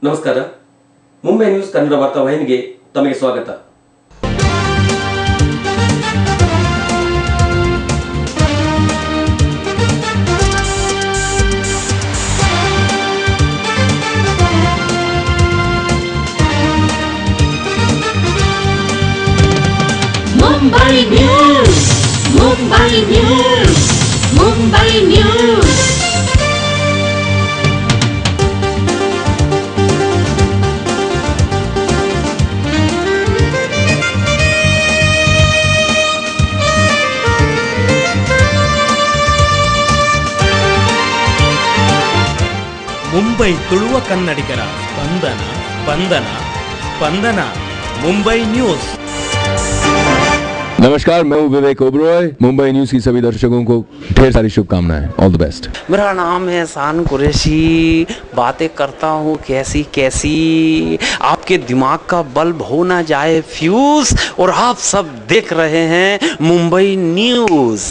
ನಮಸ್ಕಾರ. ಮುಂಬೈ ನ್ಯೂಸ್ ಕನ್ನಡ ವಾರ್ತಾವಾಹಿನಿಗೆ ತಮಗೆ ಸ್ವಾಗತ. Mumbai news, Mumbai news, Mumbai news. Mumbai Tuluva ಕನ್ನಡಿಗರ ಸ್ಪಂದನ ಸ್ಪಂದನ ಸ್ಪಂದನ ಮುಂಬೈ न्यूज। नमस्कार, मैं हूं विवेक ओबरॉय। मुंबई न्यूज की सभी दर्शकों को ढेर सारी शुभकामनाएं। All the best. मेरा नाम है एहसान कुरैशी। बातें करता हूँ कैसी कैसी, आपके दिमाग का बल्ब हो ना जाए फ्यूज। और आप सब देख रहे हैं मुंबई न्यूज।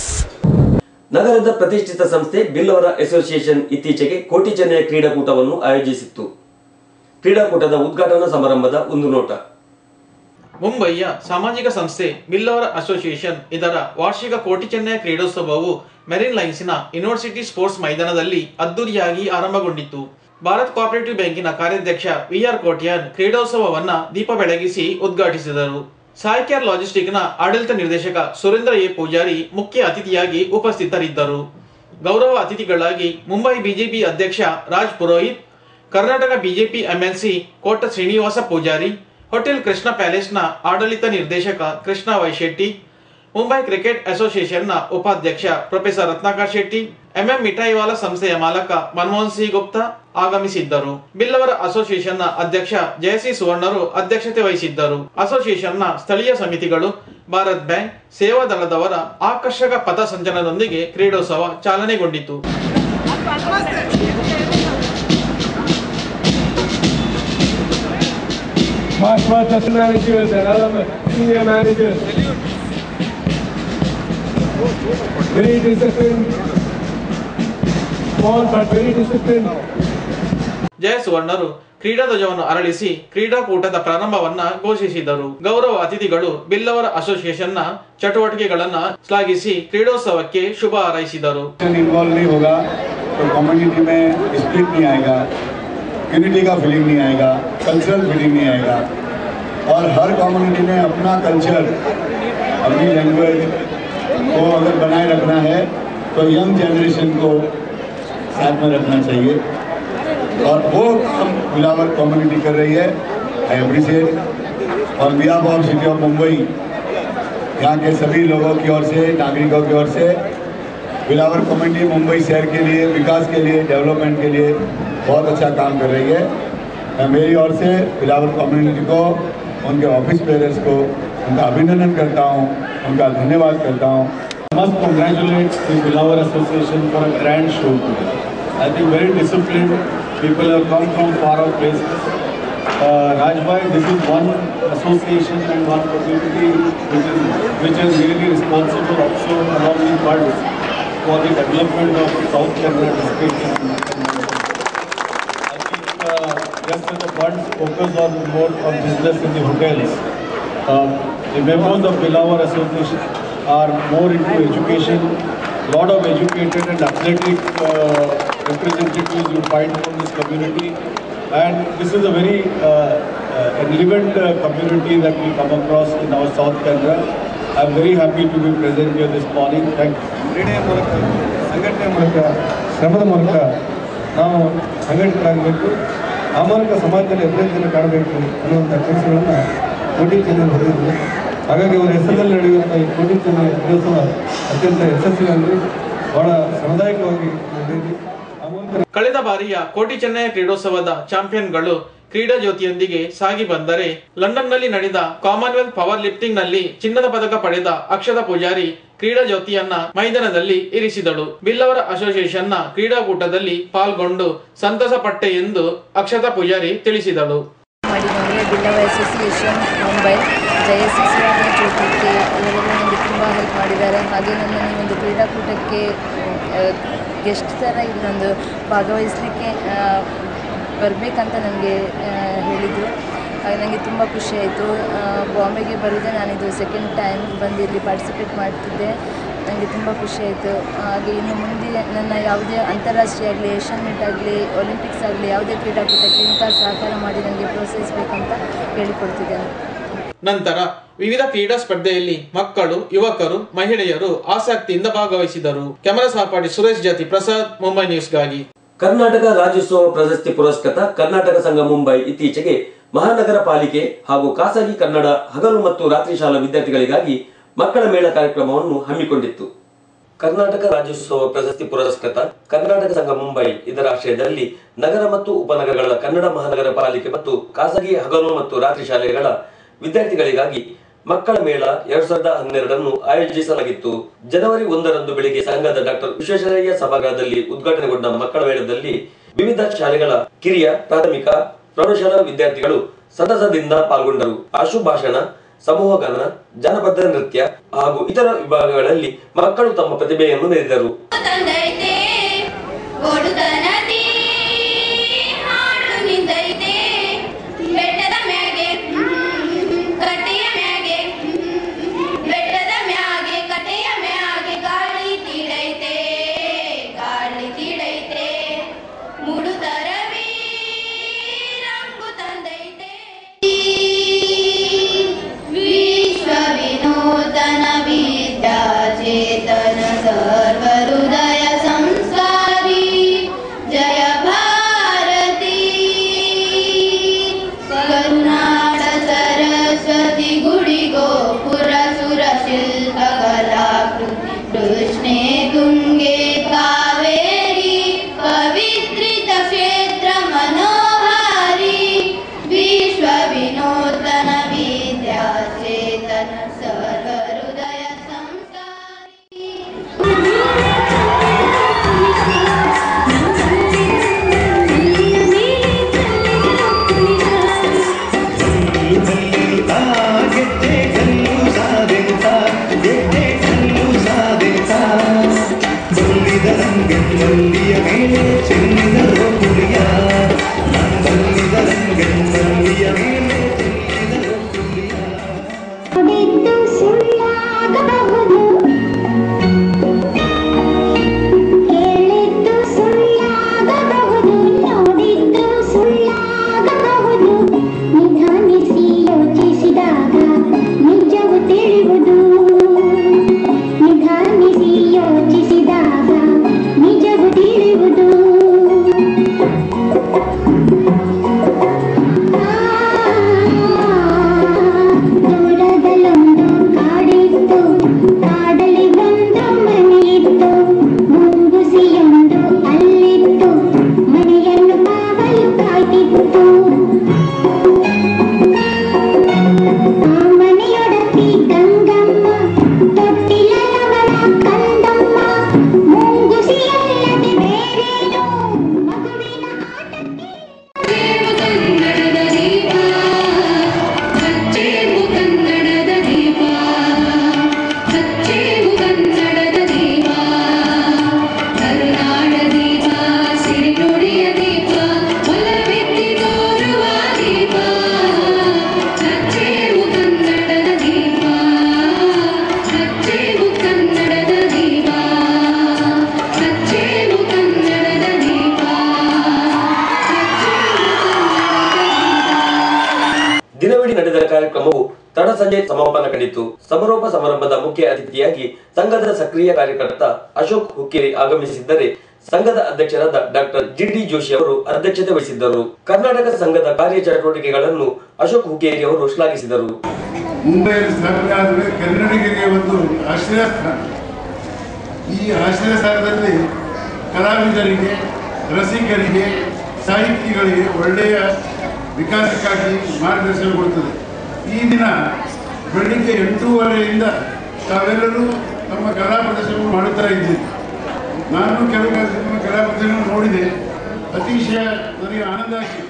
ನಗರದ ಪ್ರತಿಷ್ಠಿತ ಸಂಸ್ಥೆ ಬಿಲ್ಲವರ ಅಸೋಸಿಯೇಷನ್ ಇತ್ತೀಚೆಗೆ ಕೋಟಿ ಚೆನ್ನಯ ಕ್ರೀಡಾಕೂಟವನ್ನು ಆಯೋಜಿಸಿತ್ತು. ಕ್ರೀಡಾಕೂಟದ ಉದ್ಘಾಟನಾ ಸಮಾರಂಭದ ಒಂದು ನೋಟ. ಮುಂಬಯಿಯ ಸಾಮಾಜಿಕ ಸಂಸ್ಥೆ ಬಿಲ್ಲವರ ಅಸೋಸಿಯೇಷನ್ ಇದರ ವಾರ್ಷಿಕ ಕೋಟಿ ಚೆನ್ನಯ ಕ್ರೀಡೋತ್ಸವವು ಮೆರಿನ್ ಲೈನ್ಸ್ನ ಯೂನಿವರ್ಸಿಟಿ ಸ್ಪೋರ್ಟ್ಸ್ ಮೈದಾನದಲ್ಲಿ ಅದ್ದೂರಿಯಾಗಿ ಆರಂಭಗೊಂಡಿತ್ತು. ಭಾರತ್ ಕೋಆಪರೇಟಿವ್ ಬ್ಯಾಂಕಿನ ಕಾರ್ಯಾಧ್ಯಕ್ಷ ವಿಆರ್ ಕೋಟ್ಯಾನ್ ಕ್ರೀಡೋತ್ಸವವನ್ನು ದೀಪ ಬೆಳಗಿಸಿ ಉದ್ಘಾಟಿಸಿದರು. ಸಾಯ್ಕ್ಯಾರ್ ಲಾಜಿಸ್ಟಿಕ್ನ ಆಡಳಿತ ನಿರ್ದೇಶಕ ಸುರೇಂದ್ರ ಎ ಪೂಜಾರಿ ಮುಖ್ಯ ಅತಿಥಿಯಾಗಿ ಉಪಸ್ಥಿತರಿದ್ದರು. ಗೌರವ ಅತಿಥಿಗಳಾಗಿ ಮುಂಬೈ ಬಿಜೆಪಿ ಅಧ್ಯಕ್ಷ Raj Purohit, Karnataka BJP MLC Kota Srinivasa Poojary, hotel Krishna ಪ್ಯಾಲೇಸ್ನ ಆಡಳಿತ ನಿರ್ದೇಶಕ ಕೃಷ್ಣ ವೈ ಶೆಟ್ಟಿ, ಮುಂಬೈ ಕ್ರಿಕೆಟ್ ಅಸೋಸಿಯೇಷನ್ನ ಉಪಾಧ್ಯಕ್ಷ ಪ್ರೊಫೆಸರ್ ರತ್ನಾಕರ್ ಶೆಟ್ಟಿ, ಎಂಎಂ ಮಿಠಾಯಿವಾಲ ಸಂಸ್ಥೆಯ ಮಾಲಕ ಮನಮೋಹನ್ ಸಿ ಗುಪ್ತಾ ಆಗಮಿಸಿದ್ದರು. ಬಿಲ್ಲವರ ಅಸೋಸಿಯೇಷನ್ನ ಅಧ್ಯಕ್ಷ ಜಯಸಿ ಸುವರ್ಣರು ಅಧ್ಯಕ್ಷತೆ ವಹಿಸಿದ್ದರು. ಅಸೋಸಿಯೇಷನ್ನ ಸ್ಥಳೀಯ ಸಮಿತಿಗಳು, ಭಾರತ್ ಬ್ಯಾಂಕ್, ಸೇವಾ ದಳದವರ ಆಕರ್ಷಕ ಪಥ ಸಂಚಲನದೊಂದಿಗೆ ಕ್ರೀಡೋತ್ಸವ ಚಾಲನೆಗೊಂಡಿತು. Very disciplined, small but very disciplined. ಜಯ ಸುವರ್ಣರು ಕ್ರೀಡಾ ಧ್ವಜವನ್ನು ಅರಳಿಸಿ ಕ್ರೀಡಾಕೂಟದ ಪ್ರಾರಂಭವನ್ನ ಘೋಷಿಸಿದರು. ಗೌರವ ಅತಿಥಿಗಳು ಬಿಲ್ಲವರ ಅಸೋಸಿಯೇಷನ್ನ ಚಟುವಟಿಕೆಗಳನ್ನ ಶ್ಲಾಘಿಸಿ ಕ್ರೀಡೋತ್ಸವಕ್ಕೆ ಶುಭ ಹಾರೈಸಿದರು. इन्वॉल्व नहीं होगा तो कम्युनिटी में स्प्लिट नहीं आएगा, यूनिटी का फीलिंग नहीं आएगा, कल्चरल फीलिंग नहीं आएगा। और हर कम्युनिटी ने अपना कल्चर, अपनी लैंग्वेज को अगर बनाए रखना है तो यंग जनरेशन को साथ में रखना चाहिए और वो काम बिलावर कम्युनिटी कर रही है। I appreciate. और behalf of city of Mumbai, यहाँ के सभी लोगों की ओर से, नागरिकों की ओर से बिलावर कम्युनिटी मुंबई शहर के लिए, विकास के लिए, डेवलपमेंट के लिए बहुत अच्छा काम कर रही है। मैं मेरी ओर से बिलावर कम्युनिटी को, उनके ऑफिस बेयरर्स को उनका अभिनंदन करता हूँ, उनका धन्यवाद करता हूँ. I must congratulate the Bilavar Association for a grand show today. I think very disciplined people have come from far off places. Rajbhai, this is one association and one community which is really responsible also along the funds for the development of South Kannada district. I think just as the funds focus on more on business in the hotels, the members of Bilavar Association are more into education. Lot of educated and athletic representatives you find from this community, and this is a very relevant community that we come across in our South Kannada. I am very happy to be present here this morning. Thank you. ಕ್ರೀಡೆಯ ಮೂಲಕ, ಸಂಘಟನೆ ಮೂಲಕ, ಶ್ರಮದ ಮೂಲಕ ನಾವು ಸಂಘಟಿತರಾಗಬೇಕು, ಆ ಮೂಲಕ ಸಮಾಜದಲ್ಲಿ ಅಭಿವೃದ್ಧಿಯನ್ನು ಕಾಣಬೇಕು ಅನ್ನುವಂಥ ಕೆಲಸಗಳನ್ನು ಕೋಟಿ ಚೆನ್ನೈ ಹೊಂದಿದ್ರು. ಹಾಗಾಗಿ ಅವರ ಹೆಸರಲ್ಲಿ ನಡೆಯುವಂಥ ಈ ಕೋಟಿ ಚೆನ್ನೈ ಕ್ರೀಡೋತ್ಸವ ಅತ್ಯಂತ ಯಶಸ್ವಿಯಾಗಿ ಬಹಳ ಶ್ರಮದಾಯಕವಾಗಿ ನಡೆಯಿತು. ಕಳೆದ ಬಾರಿಯ ಕೋಟಿ ಚೆನ್ನಯ ಕ್ರೀಡೋತ್ಸವದ ಚಾಂಪಿಯನ್ಗಳು ಕ್ರೀಡಾ ಜ್ಯೋತಿಯೊಂದಿಗೆ ಸಾಗಿ ಬಂದರೆ, ಲಂಡನ್ನಲ್ಲಿ ನಡೆದ ಕಾಮನ್ವೆಲ್ತ್ ಪವರ್ ಲಿಫ್ಟಿಂಗ್ ನಲ್ಲಿ ಚಿನ್ನದ ಪದಕ ಪಡೆದ ಅಕ್ಷತಾ ಪೂಜಾರಿ ಕ್ರೀಡಾ ಜ್ಯೋತಿಯನ್ನ ಮೈದಾನದಲ್ಲಿ ಇರಿಸಿದಳು. ಬಿಲ್ಲವರ ಅಸೋಸಿಯೇಷನ್ನ ಕ್ರೀಡಾಕೂಟದಲ್ಲಿ ಪಾಲ್ಗೊಂಡು ಸಂತಸ ಪಟ್ಟೆ ಎಂದು ಅಕ್ಷತಾ ಪೂಜಾರಿ ತಿಳಿಸಿದಳು. ಬಿಲ್ಲವರ್ ಅಸೋಸಿಯೇಷನ್ ಮುಂಬೈ ಜಯಸಿ ಚೌಕಕ್ಕೆ ಇವರೆಲ್ಲ ನನಗೆ ತುಂಬ ಹೆಲ್ಪ್ ಮಾಡಿದ್ದಾರೆ. ಹಾಗೆ ನನ್ನನ್ನು ಒಂದು ಕ್ರೀಡಾಕೂಟಕ್ಕೆ ಗೆಸ್ಟ್ ಥರ ಇಲ್ಲೊಂದು ಭಾಗವಹಿಸಲಿಕ್ಕೆ ಬರಬೇಕಂತ ನನಗೆ ಹೇಳಿದರು. ನನಗೆ ತುಂಬ ಖುಷಿಯಾಯಿತು. ಬಾಂಬೆಗೆ ಬರೋದೇ ನಾನಿದು ಸೆಕೆಂಡ್ ಟೈಮ್ ಬಂದು ಇಲ್ಲಿ ಪಾರ್ಟಿಸಿಪೇಟ್ ಮಾಡ್ತಿದ್ದೆ. ನನಗೆ ತುಂಬ ಖುಷಿಯಾಯಿತು. ಹಾಗೆ ಇನ್ನು ಮುಂದೆ ನನ್ನ ಯಾವುದೇ ಅಂತಾರಾಷ್ಟ್ರೀಯ ಆಗಲಿ, ಏಷ್ಯನ್ ಮೀಟ್ ಆಗಲಿ, ಒಲಿಂಪಿಕ್ಸ್ ಆಗಲಿ, ಯಾವುದೇ ಕ್ರೀಡಾಕೂಟಕ್ಕೆ ಇಂಥ ಸಹಕಾರ ಮಾಡಿ ನನಗೆ ಪ್ರೋತ್ಸಾಹಿಸಬೇಕಂತ ಹೇಳಿಕೊಡ್ತಿದ್ದೇನೆ. ನಂತರ ವಿವಿಧ ಕ್ರೀಡಾ ಸ್ಪರ್ಧೆಯಲ್ಲಿ ಮಕ್ಕಳು, ಯುವಕರು, ಮಹಿಳೆಯರು ಆಸಕ್ತಿಯಿಂದ ಭಾಗವಹಿಸಿದರು. ಕ್ಯಾಮರಾ ಸಹಪಾಠಿ ಸುರೇಶ್ ಜಾತಿ, ಪ್ರಸಾದ್, ಮುಂಬೈ ನ್ಯೂಸ್ಗಾಗಿ. ಕರ್ನಾಟಕ ರಾಜ್ಯೋತ್ಸವ ಪ್ರಶಸ್ತಿ ಪುರಸ್ಕೃತ ಕರ್ನಾಟಕ ಸಂಘ ಮುಂಬೈ ಇತ್ತೀಚೆಗೆ ಮಹಾನಗರ ಪಾಲಿಕೆ ಹಾಗೂ ಖಾಸಗಿ ಕನ್ನಡ ಹಗಲು ಮತ್ತು ರಾತ್ರಿ ಶಾಲಾ ವಿದ್ಯಾರ್ಥಿಗಳಿಗಾಗಿ ಮಕ್ಕಳ ಮೇಳ ಕಾರ್ಯಕ್ರಮವನ್ನು ಹಮ್ಮಿಕೊಂಡಿತ್ತು. ಕರ್ನಾಟಕ ರಾಜ್ಯೋತ್ಸವ ಪ್ರಶಸ್ತಿ ಪುರಸ್ಕೃತ ಕರ್ನಾಟಕ ಸಂಘ ಮುಂಬೈ ಇದರ ಆಶ್ರಯದಲ್ಲಿ ನಗರ ಮತ್ತು ಉಪನಗರಗಳ ಕನ್ನಡ ಮಹಾನಗರ ಪಾಲಿಕೆ ಮತ್ತು ಖಾಸಗಿ ಹಗಲು ಮತ್ತು ರಾತ್ರಿ ಶಾಲೆಗಳ ವಿದ್ಯಾರ್ಥಿಗಳಿಗಾಗಿ ಮಕ್ಕಳ ಮೇಳ 2012 ಆಯೋಜಿಸಲಾಗಿತ್ತು. ಜನವರಿ 1ರಂದು ಬೆಳಿಗ್ಗೆ ಸಂಘದ ಡಾಕ್ಟರ್ ವಿಶ್ವೇಶ್ವರಯ್ಯ ಸಭಾಗೃಹದಲ್ಲಿ ಉದ್ಘಾಟನೆಗೊಂಡ ಮಕ್ಕಳ ಮೇಳದಲ್ಲಿ ವಿವಿಧ ಶಾಲೆಗಳ ಕಿರಿಯ, ಪ್ರಾಥಮಿಕ, ಪ್ರೌಢಶಾಲಾ ವಿದ್ಯಾರ್ಥಿಗಳು ಸತತದಿಂದ ಪಾಲ್ಗೊಂಡರು. ಆಶು ಭಾಷಣ, ಸಮೂಹಗಾನ, ಜಾನಪದ ನೃತ್ಯ ಹಾಗೂ ಇತರ ವಿಭಾಗಗಳಲ್ಲಿ ಮಕ್ಕಳು ತಮ್ಮ ಪ್ರತಿಭೆಯನ್ನು ಮೆರೆದರು. ದಿನವಿಡೀ ನಡೆದ ಕಾರ್ಯಕ್ರಮವು ತಡ ಸಂಜೆ ಸಮಾಪನ ಕಂಡಿತು. ಸಮಾರೋಪ ಸಮಾರಂಭದ ಮುಖ್ಯ ಅತಿಥಿಯಾಗಿ ಸಂಘದ ಸಕ್ರಿಯ ಕಾರ್ಯಕರ್ತ ಅಶೋಕ್ ಹುಕ್ಕೇರಿ ಆಗಮಿಸಿದ್ದರೆ ಸಂಘದ ಅಧ್ಯಕ್ಷರಾದ ಡಾಕ್ಟರ್ ಜಿಡಿ ಜೋಶಿ ಅವರು ಅಧ್ಯಕ್ಷತೆ ವಹಿಸಿದ್ದರು. ಕರ್ನಾಟಕ ಸಂಘದ ಕಾರ್ಯಚಟುವಟಿಕೆಗಳನ್ನು ಅಶೋಕ್ ಹುಕ್ಕೇರಿ ಅವರು ಶ್ಲಾಘಿಸಿದರು. ಮುಂಬೈಯಲ್ಲಿ ಸ್ಥಾಪನೆ ಆದರೆ ಕನ್ನಡಿಗರಿಗೆ ಒಂದು ಆಶ್ರಯ ಸ್ಥಾನ. ಈ ಆಶ್ರಯ ಸ್ಥಾನದಲ್ಲಿ ಕಲಾವಿದರಿಗೆ, ರಸಿಕರಿಗೆ, ಸಾಹಿತಿಗಳಿಗೆ ಒಳ್ಳೆಯ ವಿಕಾಸಕ್ಕಾಗಿ ಮಾರ್ಗದರ್ಶನ ಕೊಡುತ್ತದೆ. ಈ ದಿನ ಬೆಳಿಗ್ಗೆ 8:30ರಿಂದ ತಾವೆಲ್ಲರೂ ನಮ್ಮ ಕಲಾ ಪ್ರದರ್ಶನ ಮಾಡುತ್ತಾ ಇದ್ದೀರಿ. ನಾನು ಕೆಲವು ಕಲಾ ಪ್ರದರ್ಶನ ನೋಡಿದೆ, ಅತಿಶಯ ನನಗೆ ಆನಂದ ಆಗಿದೆ.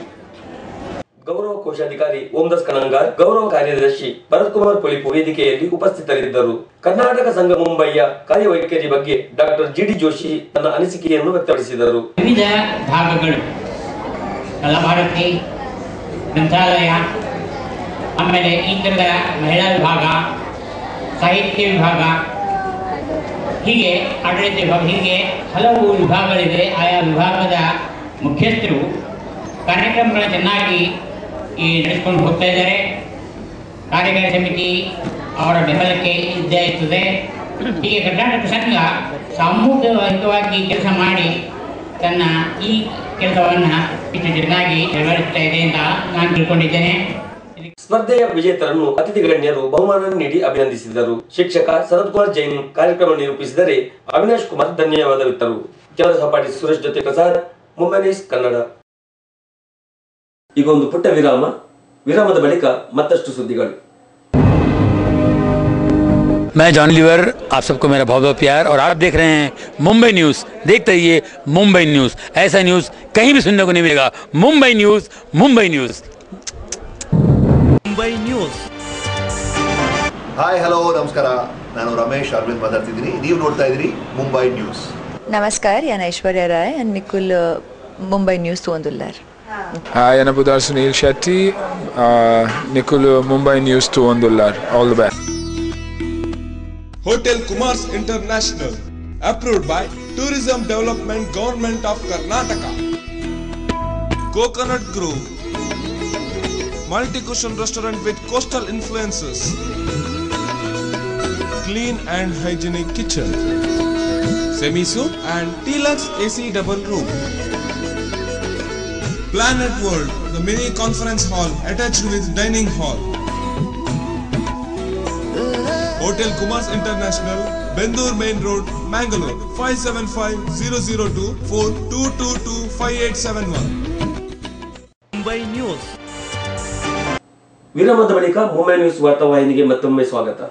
ಗೌರವ ಕೋಶಾಧಿಕಾರಿ ಓಂದಾಸ್ ಕಣಂಗಾರ್, ಗೌರವ ಕಾರ್ಯದರ್ಶಿ ಭರತ್ ಕುಮಾರ್ ಪೊಲಿಪು ವೇದಿಕೆಯಲ್ಲಿ ಉಪಸ್ಥಿತರಿದ್ದರು. ಕರ್ನಾಟಕ ಸಂಘ ಮುಂಬೈಯ ಕಾರ್ಯವೈಖರಿ ಬಗ್ಗೆ ಡಾಕ್ಟರ್ ಜಿಡಿ ಜೋಶಿ ತನ್ನ ಅನಿಸಿಕೆಯನ್ನು ವ್ಯಕ್ತಪಡಿಸಿದರು. ವಿವಿಧ ಭಾಗಗಳು ಕಲಾಭಾರತಿ ಗ್ರಂಥಾಲಯ, ಆಮೇಲೆ ಈ ಥರದ ಮಹಿಳಾ ವಿಭಾಗ, ಸಾಹಿತ್ಯ ವಿಭಾಗ, ಹೀಗೆ ಆಡಳಿತ ವಿಭಾಗ, ಹೀಗೆ ಹಲವು ವಿಭಾಗಗಳಿವೆ. ಆಯಾ ವಿಭಾಗದ ಮುಖ್ಯಸ್ಥರು ಕಾರ್ಯಕ್ರಮಗಳನ್ನು ಚೆನ್ನಾಗಿ ನಡೆಸ್ಕೊಂಡು ಹೋಗ್ತಾ ಇದ್ದಾರೆ. ಕಾರ್ಯಕಾರಿ ಸಮಿತಿ ಅವರ ಬೆಂಬಲಕ್ಕೆ ಇದ್ದೇ ಇರ್ತದೆ. ಹೀಗೆ ಕರ್ನಾಟಕ ಸಂಘ ಸಾಮೂಹಿಕವಾಗಿ ಕೆಲಸ ಮಾಡಿ ತನ್ನ ಈ ಕೆಲಸವನ್ನು ಇಷ್ಟು ಚೆನ್ನಾಗಿ ನಿರ್ವಹಿಸ್ತಾ ಇದೆ ಅಂತ ನಾನು ತಿಳ್ಕೊಂಡಿದ್ದೇನೆ. ಸ್ಪರ್ಧೆಯ ವಿಜೇತರನ್ನು ಅತಿಥಿ ಗಣ್ಯರು ಬಹುಮಾನ ನೀಡಿ ಅಭಿನಂದಿಸಿದರು. ಶಿಕ್ಷಕ ಶರತ್ ಕುಮಾರ್ ಜೈನ್ ಕಾರ್ಯಕ್ರಮ ನಿರೂಪಿಸಿದರೆ ಅವಿನಾಶ್ ಕುಮಾರ್ ಧನ್ಯವಾದವಿತ್ತರು. ಕೆಲಸ ಸಹಪಾಠಿ ಸುರೇಶ್ ಜೊತೆ ಪ್ರಸಾದ್, ಮುಂಬೈ ನ್ಯೂಸ್ ಕನ್ನಡ. ಈಗ ಒಂದು ಪುಟ್ಟ ವಿರಾಮ. ವಿರಾಮದ ಬಳಿಕ ಮತ್ತಷ್ಟು ಸುದ್ದಿಗಳು. मैं जॉन लीवर, आप सबको मेरा बहुत बहुत प्यार, और आप देख रहे हैं मुंबई न्यूज़. देखते रहिए मुंबई न्यूज़. ऐसा न्यूज़ कहीं भी सुनने को नहीं मिलेगा. Mumbai news, Mumbai news. Mumbai news. Hi, hello, ನಮಸ್ಕಾರ. ನಾನು ರಮೇಶ್ ಅರವಿಂದ್ ಮಾತಾಡ್ತಿದ್ದೀನಿ. ನೀವು ನೋಡ್ತಾ ಇದ್ದೀರಿ ಮುಂಬೈ ನ್ಯೂಸ್. नमस्कार, याना Aishwarya Rai and Nikul Mumbai News Tuandullar. Hi, Yana Budar Sunil Shetty, Nikul Mumbai News Tuandullar. All the best. Hotel Kumars International, approved by Tourism Development Government of Karnataka. Coconut Grove, multi-cuisine restaurant with coastal influences. Clean and hygienic kitchen. Semi-soup and deluxe AC double room. Planet World, the mini conference hall attached with dining hall. Hotel Kumars International, Bendur Main Road, Mangalore, 57502422258871. Mumbai news. ವಿರಾಮದ ಬಳಿಕ Mumbai news ವಾರ್ತಾವಾಹಿನಿಗೆ ಮತ್ತೊಮ್ಮೆ ಸ್ವಾಗತ.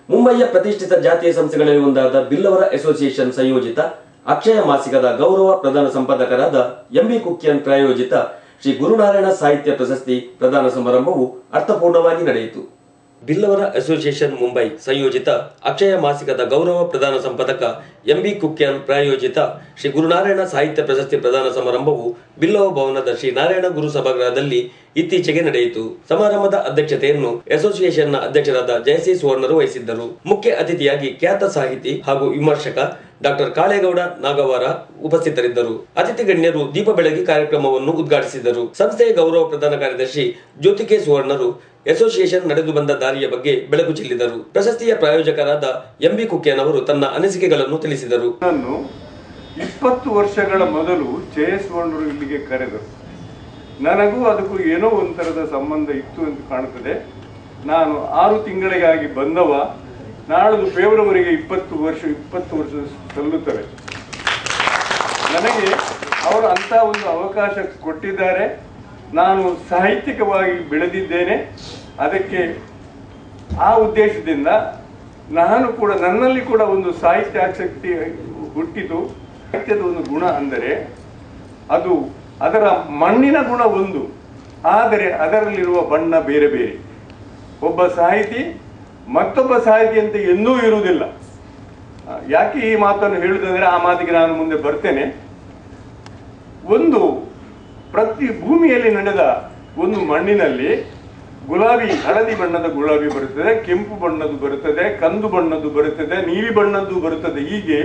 ಮುಂಬೈಯ ಪ್ರತಿಷ್ಠಿತ ಜಾತಿಯ ಸಂಸ್ಥೆಗಳಲ್ಲಿ ಒಂದಾದ ಬಿಲ್ಲವರ association ಸಂಯೋಜಿತ ಅಕ್ಷಯ ಮಾಸಿಕದ ಗೌರವ ಪ್ರದಾನ ಸಂಪಾದಕರಾದ ಎಂಬಿ ಕುಕ್ಕಿಯನ್ ಪ್ರಾಯೋಜಿತ ಶ್ರೀ ಗುರುನಾರಾಯಣ ಸಾಹಿತ್ಯ ಪ್ರಶಸ್ತಿ ಪ್ರದಾನ ಸಮಾರಂಭವು ಅರ್ಥಪೂರ್ಣವಾಗಿ ನಡೆಯಿತು. ಬಿಲ್ಲವರ ಅಸೋಸಿಯೇಷನ್ ಮುಂಬೈ ಸಂಯೋಜಿತ ಅಕ್ಷಯ ಮಾಸಿಕದ ಗೌರವ ಪ್ರದಾನ ಸಂಪಾದಕ ಎಂಬಿ ಕುಕ್ಯಾನ್ ಪ್ರಾಯೋಜಿತ ಶ್ರೀ ಗುರುನಾರಾಯಣ ಸಾಹಿತ್ಯ ಪ್ರಶಸ್ತಿ ಪ್ರದಾನ ಸಮಾರಂಭವು ಬಿಲ್ಲವ ಭವನದ ಶ್ರೀ ನಾರಾಯಣ ಗುರು ಸಭಾಗೃಹದಲ್ಲಿ ಇತ್ತೀಚೆಗೆ ನಡೆಯಿತು. ಸಮಾರಂಭದ ಅಧ್ಯಕ್ಷತೆಯನ್ನು ಅಸೋಸಿಯೇಷನ್ನ ಅಧ್ಯಕ್ಷರಾದ ಜಯಸಿ ಸುವರ್ಣರು ವಹಿಸಿದ್ದರು. ಮುಖ್ಯ ಅತಿಥಿಯಾಗಿ ಖ್ಯಾತ ಸಾಹಿತಿ ಹಾಗೂ ವಿಮರ್ಶಕ ಡಾಕ್ಟರ್ ಕಾಳೇಗೌಡ ನಾಗವಾರ ಉಪಸ್ಥಿತರಿದ್ದರು. ಅತಿಥಿ ಗಣ್ಯರು ದೀಪ ಬೆಳಗಿ ಕಾರ್ಯಕ್ರಮವನ್ನು ಉದ್ಘಾಟಿಸಿದರು. ಸಂಸ್ಥೆಯ ಗೌರವ ಪ್ರಧಾನ ಕಾರ್ಯದರ್ಶಿ ಜ್ಯೋತಿಕೆ ಸುವರ್ಣರು ಅಸೋಸಿಯೇಷನ್ ನಡೆದು ಬಂದ ದಾರಿಯ ಬಗ್ಗೆ ಬೆಳಕು ಚೆಲ್ಲಿದರು. ಪ್ರಶಸ್ತಿಯ ಪ್ರಾಯೋಜಕರಾದ ಎಂಬಿ ಕುಕ್ಯಾನ್ ಅವರು ತನ್ನ ಅನಿಸಿಕೆಗಳನ್ನು ತಿಳಿಸಿದರು. 20 ವರ್ಷಗಳ ಮೊದಲು ಜಯಸ್ವರ್ಣರು ಇಲ್ಲಿಗೆ ಕರೆದರು. ನನಗೂ ಅದಕ್ಕೂ ಏನೋ ಒಂಥರದ ಸಂಬಂಧ ಇತ್ತು ಎಂದು ಕಾಣುತ್ತದೆ. ನಾನು 6 ತಿಂಗಳಿಗಾಗಿ ಬಂದವ. ನಾಳದು ಫೆಬ್ರವರಿಗೆ 20 ವರ್ಷ ಸಲ್ಲುತ್ತವೆ. ನನಗೆ ಅವರು ಅಂತ ಒಂದು ಅವಕಾಶ ಕೊಟ್ಟಿದ್ದಾರೆ. ನಾನು ಸಾಹಿತ್ಯಿಕವಾಗಿ ಬೆಳೆದಿದ್ದೇನೆ. ಅದಕ್ಕೆ ಆ ಉದ್ದೇಶದಿಂದ ನನ್ನಲ್ಲಿ ಕೂಡ ಒಂದು ಸಾಹಿತ್ಯ ಆಸಕ್ತಿ ಹುಟ್ಟಿತು. ಸಾಹಿತ್ಯದ ಒಂದು ಗುಣ ಅಂದರೆ ಅದು ಅದರ ಮಣ್ಣಿನ ಗುಣ ಒಂದು, ಆದರೆ ಅದರಲ್ಲಿರುವ ಬಣ್ಣ ಬೇರೆ ಬೇರೆ. ಒಬ್ಬ ಸಾಹಿತಿ ಮತ್ತೊಬ್ಬ ಸಾಹಿತಿಯಂತೆ ಎಂದೂ ಇರುವುದಿಲ್ಲ. ಯಾಕೆ ಈ ಮಾತನ್ನು ಹೇಳುವುದಂದ್ರೆ ಆ ಮಾತಿಗೆ ನಾನು ಮುಂದೆ ಬರ್ತೇನೆ. ಪ್ರತಿ ಭೂಮಿಯಲ್ಲಿ ನಡೆದ ಒಂದು ಮಣ್ಣಿನಲ್ಲಿ ಹಳದಿ ಬಣ್ಣದ ಗುಲಾಬಿ ಬರುತ್ತದೆ, ಕೆಂಪು ಬಣ್ಣದ್ದು ಬರುತ್ತದೆ, ಕಂದು ಬಣ್ಣದ್ದು ಬರುತ್ತದೆ, ನೀಲಿ ಬಣ್ಣದ್ದು ಬರುತ್ತದೆ. ಹೀಗೆ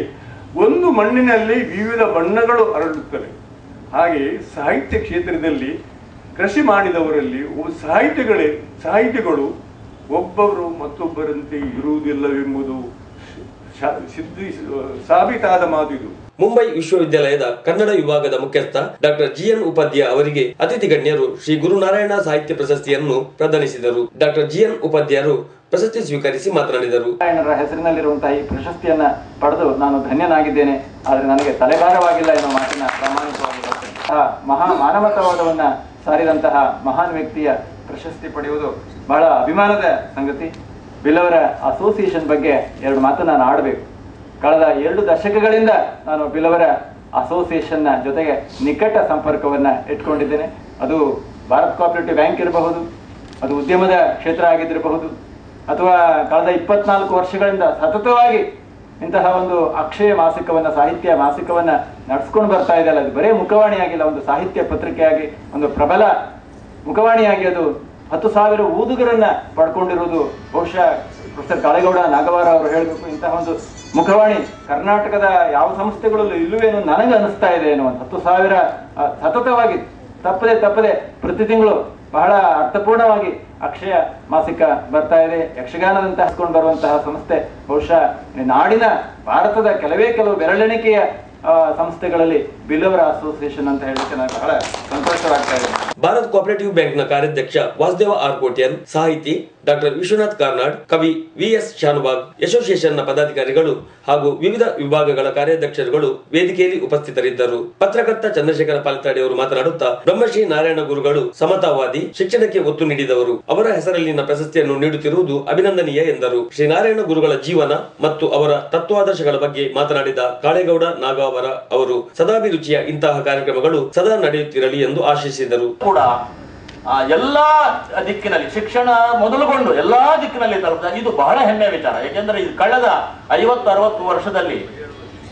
ಒಂದು ಮಣ್ಣಿನಲ್ಲಿ ವಿವಿಧ ಬಣ್ಣಗಳು ಹರಡುತ್ತವೆ. ಹಾಗೆ ಸಾಹಿತ್ಯ ಕ್ಷೇತ್ರದಲ್ಲಿ ಕೃಷಿ ಮಾಡಿದವರಲ್ಲಿ ಸಾಹಿತಿಗಳು ಒಬ್ಬರು ಮತ್ತೊಬ್ಬರಂತೆ ಇರುವುದಿಲ್ಲವೆಂಬುದು ಸಾಬೀತಾದ ಮಾತು ಇದು. ಮುಂಬೈ ವಿಶ್ವವಿದ್ಯಾಲಯದ ಕನ್ನಡ ವಿಭಾಗದ ಮುಖ್ಯಸ್ಥ ಡಾಕ್ಟರ್ ಜಿಎನ್ ಉಪಾಧ್ಯಾಯ ಅವರಿಗೆ ಅತಿಥಿ ಗಣ್ಯರು ಶ್ರೀ ಗುರುನಾರಾಯಣ ಸಾಹಿತ್ಯ ಪ್ರಶಸ್ತಿಯನ್ನು ಪ್ರದಾನಿಸಿದರು. ಡಾಕ್ಟರ್ ಜಿಎನ್ ಉಪಾಧ್ಯಾಯರು ಪ್ರಶಸ್ತಿ ಸ್ವೀಕರಿಸಿ ಮಾತನಾಡಿದರು. ನಾರಾಯಣರ ಹೆಸರಿನಲ್ಲಿರುವಂತಹ ಈ ಪ್ರಶಸ್ತಿಯನ್ನ ಪಡೆದು ನಾನು ಧನ್ಯನಾಗಿದ್ದೇನೆ. ಆದರೆ ನನಗೆ ತಲೆಭಾರವಾಗಿಲ್ಲ ಎನ್ನುವ ಮಾತಿನ ಪ್ರಾಮಾಣಿಕವಾಗಿ ಮಹಾ ಮಾನವತಾವಾದವನ್ನ ಸಾರಿದಂತಹ ಮಹಾನ್ ವ್ಯಕ್ತಿಯ ಪ್ರಶಸ್ತಿ ಪಡೆಯುವುದು ಬಹಳ ಅಭಿಮಾನದ ಸಂಗತಿ. ಬಿಲ್ಲವರ ಅಸೋಸಿಯೇಷನ್ ಬಗ್ಗೆ 2 ಮಾತು ನಾನು ಆಡಬೇಕು. ಕಳೆದ 2 ದಶಕಗಳಿಂದ ನಾನು ಬಿಲ್ಲವರ ಅಸೋಸಿಯೇಷನ್ನ ಜೊತೆಗೆ ನಿಕಟ ಸಂಪರ್ಕವನ್ನ ಇಟ್ಕೊಂಡಿದ್ದೇನೆ. ಅದು ಭಾರತ್ ಕೋಆಪರೇಟಿವ್ ಬ್ಯಾಂಕ್ ಇರಬಹುದು, ಅದು ಉದ್ಯಮದ ಕ್ಷೇತ್ರ ಆಗಿದ್ದಿರಬಹುದು, ಅಥವಾ ಕಳೆದ 24 ವರ್ಷಗಳಿಂದ ಸತತವಾಗಿ ಇಂತಹ ಒಂದು ಅಕ್ಷಯ ಮಾಸಿಕವನ್ನ, ಸಾಹಿತ್ಯ ಮಾಸಿಕವನ್ನ ನಡೆಸ್ಕೊಂಡು ಬರ್ತಾ ಇದೆಯಲ್ಲ, ಅದು ಬರೇ ಮುಖವಾಣಿಯಾಗಿಲ್ಲ, ಒಂದು ಸಾಹಿತ್ಯ ಪತ್ರಿಕೆಯಾಗಿ, ಒಂದು ಪ್ರಬಲ ಮುಖವಾಣಿಯಾಗಿ ಅದು 10,000 ಓದುಗರನ್ನ ಪಡ್ಕೊಂಡಿರುವುದು ಬಹುಶಃ ಪ್ರೊಫೆಸರ್ ಕಾಳೇಗೌಡ ನಾಗವಾರ ಅವರು ಹೇಳಬೇಕು. ಇಂತಹ ಒಂದು ಮುಖವಾಣಿ ಕರ್ನಾಟಕದ ಯಾವ ಸಂಸ್ಥೆಗಳಲ್ಲೂ ಇಲ್ಲವೇನು ನನಗೆ ಅನಿಸ್ತಾ ಇದೆ ಅನ್ನುವಂಥ 10,000 ಸತತವಾಗಿ ತಪ್ಪದೆ ಪ್ರತಿ ತಿಂಗಳು ಬಹಳ ಅರ್ಥಪೂರ್ಣವಾಗಿ ಅಕ್ಷಯ ಮಾಸಿಕ ಬರ್ತಾ ಇದೆ. ಯಕ್ಷಗಾನದಂತ ಹಸ್ಕೊಂಡು ಬರುವಂತಹ ಸಂಸ್ಥೆ ಬಹುಶಃ ನಾಡಿನ ಭಾರತದ ಕೆಲವು ಬೆರಳೆಣಿಕೆಯ ಸಂಸ್ಥೆಗಳಲ್ಲಿ ಬಿಲ್ಲವರ ಅಸೋಸಿಯೇಷನ್ ಅಂತ ಹೇಳಲಿಕ್ಕೆ ನನಗೆ ಬಹಳ ಸಂತೋಷವಾಗ್ತಾ ಇದೆ. ಭಾರತ್ ಕೋಆಪರೇಟಿವ್ ಬ್ಯಾಂಕ್ನ ಕಾರ್ಯಾಧ್ಯಕ್ಷ ವಾಸುದೇವ ಆರ್ ಕೋಟ್ಯನ್, ಸಾಹಿತಿ ಡಾಕ್ಟರ್ ವಿಶ್ವನಾಥ್ ಕಾರ್ನಾಡ್, ಕವಿ VS ಶಾನುಭಾಗ್, ಅಸೋಸಿಯೇಷನ್ನ ಪದಾಧಿಕಾರಿಗಳು ಹಾಗೂ ವಿವಿಧ ವಿಭಾಗಗಳ ಕಾರ್ಯಾಧ್ಯಕ್ಷರುಗಳು ವೇದಿಕೆಯಲ್ಲಿ ಉಪಸ್ಥಿತರಿದ್ದರು. ಪತ್ರಕರ್ತ ಚಂದ್ರಶೇಖರ ಪಾಲ್ತಾಡಿ ಅವರು ಮಾತನಾಡುತ್ತಾ, ಬ್ರಹ್ಮಶ್ರೀ ನಾರಾಯಣ ಗುರುಗಳು ಸಮತಾವಾದಿ, ಶಿಕ್ಷಣಕ್ಕೆ ಒತ್ತು ನೀಡಿದವರು. ಅವರ ಹೆಸರಲ್ಲಿನ ಪ್ರಶಸ್ತಿಯನ್ನು ನೀಡುತ್ತಿರುವುದು ಅಭಿನಂದನೀಯ ಎಂದರು. ಶ್ರೀ ನಾರಾಯಣ ಗುರುಗಳ ಜೀವನ ಮತ್ತು ಅವರ ತತ್ವಾದರ್ಶಗಳ ಬಗ್ಗೆ ಮಾತನಾಡಿದ ಕಾಳೇಗೌಡ ನಾಗವಾರ ಅವರು, ಸದಾಭಿರುಚಿಯ ಇಂತಹ ಕಾರ್ಯಕ್ರಮಗಳು ಸದಾ ನಡೆಯುತ್ತಿರಲಿ ಎಂದು ಆಶಿಸಿದರು. ಕೂಡ ಎಲ್ಲಾ ದಿಕ್ಕಿನಲ್ಲಿ ಶಿಕ್ಷಣ ಮೊದಲುಗೊಂಡು ಎಲ್ಲಾ ದಿಕ್ಕಿನಲ್ಲಿ ತಲುಪಿದ ಇದು ಬಹಳ ಹೆಮ್ಮೆಯ ವಿಚಾರ. ಯಾಕೆಂದ್ರೆ ಇದು ಕಳೆದ 50-60 ವರ್ಷದಲ್ಲಿ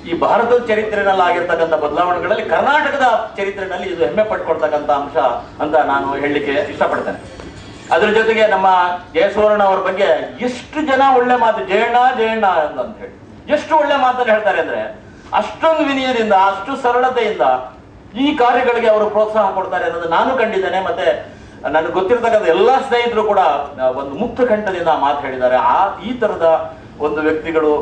ಈ ಭಾರತದ ಚರಿತ್ರೆಯಲ್ಲಿ ಆಗಿರ್ತಕ್ಕಂಥ ಬದಲಾವಣೆಗಳಲ್ಲಿ ಕರ್ನಾಟಕದ ಚರಿತ್ರೆಯಲ್ಲಿ ಇದು ಹೆಮ್ಮೆ ಪಟ್ಕೊಳ್ತಕ್ಕಂಥ ಅಂಶ ಅಂತ ನಾನು ಹೇಳಲಿಕ್ಕೆ ಇಷ್ಟಪಡ್ತೇನೆ. ಅದ್ರ ಜೊತೆಗೆ ನಮ್ಮ ಜಯಸುವರ್ಣ ಅವರ ಬಗ್ಗೆ ಎಷ್ಟು ಜನ ಒಳ್ಳೆ ಮಾತು, ಜಯಣ್ಣ ಅಂತ ಹೇಳಿ ಎಷ್ಟು ಒಳ್ಳೆ ಮಾತನ್ನು ಹೇಳ್ತಾರೆ ಅಂದ್ರೆ, ಅಷ್ಟೊಂದು ವಿನಯದಿಂದ, ಅಷ್ಟು ಸರಳತೆಯಿಂದ ಈ ಕಾರ್ಯಗಳಿಗೆ ಅವರು ಪ್ರೋತ್ಸಾಹ ಕೊಡ್ತಾರೆ ಅನ್ನೋದು ನಾನು ಕಂಡಿದ್ದೇನೆ. ಮತ್ತೆ ನನಗೆ ಗೊತ್ತಿರತಕ್ಕಂಥ ಎಲ್ಲಾ ಸ್ನೇಹಿತರು ಕೂಡ ಒಂದು ಮುಕ್ತ ಕಂಠದಿಂದ ಮಾತು ಹೇಳಿದ್ದಾರೆ. ಈ ತರದ ಒಂದು ವ್ಯಕ್ತಿಗಳು,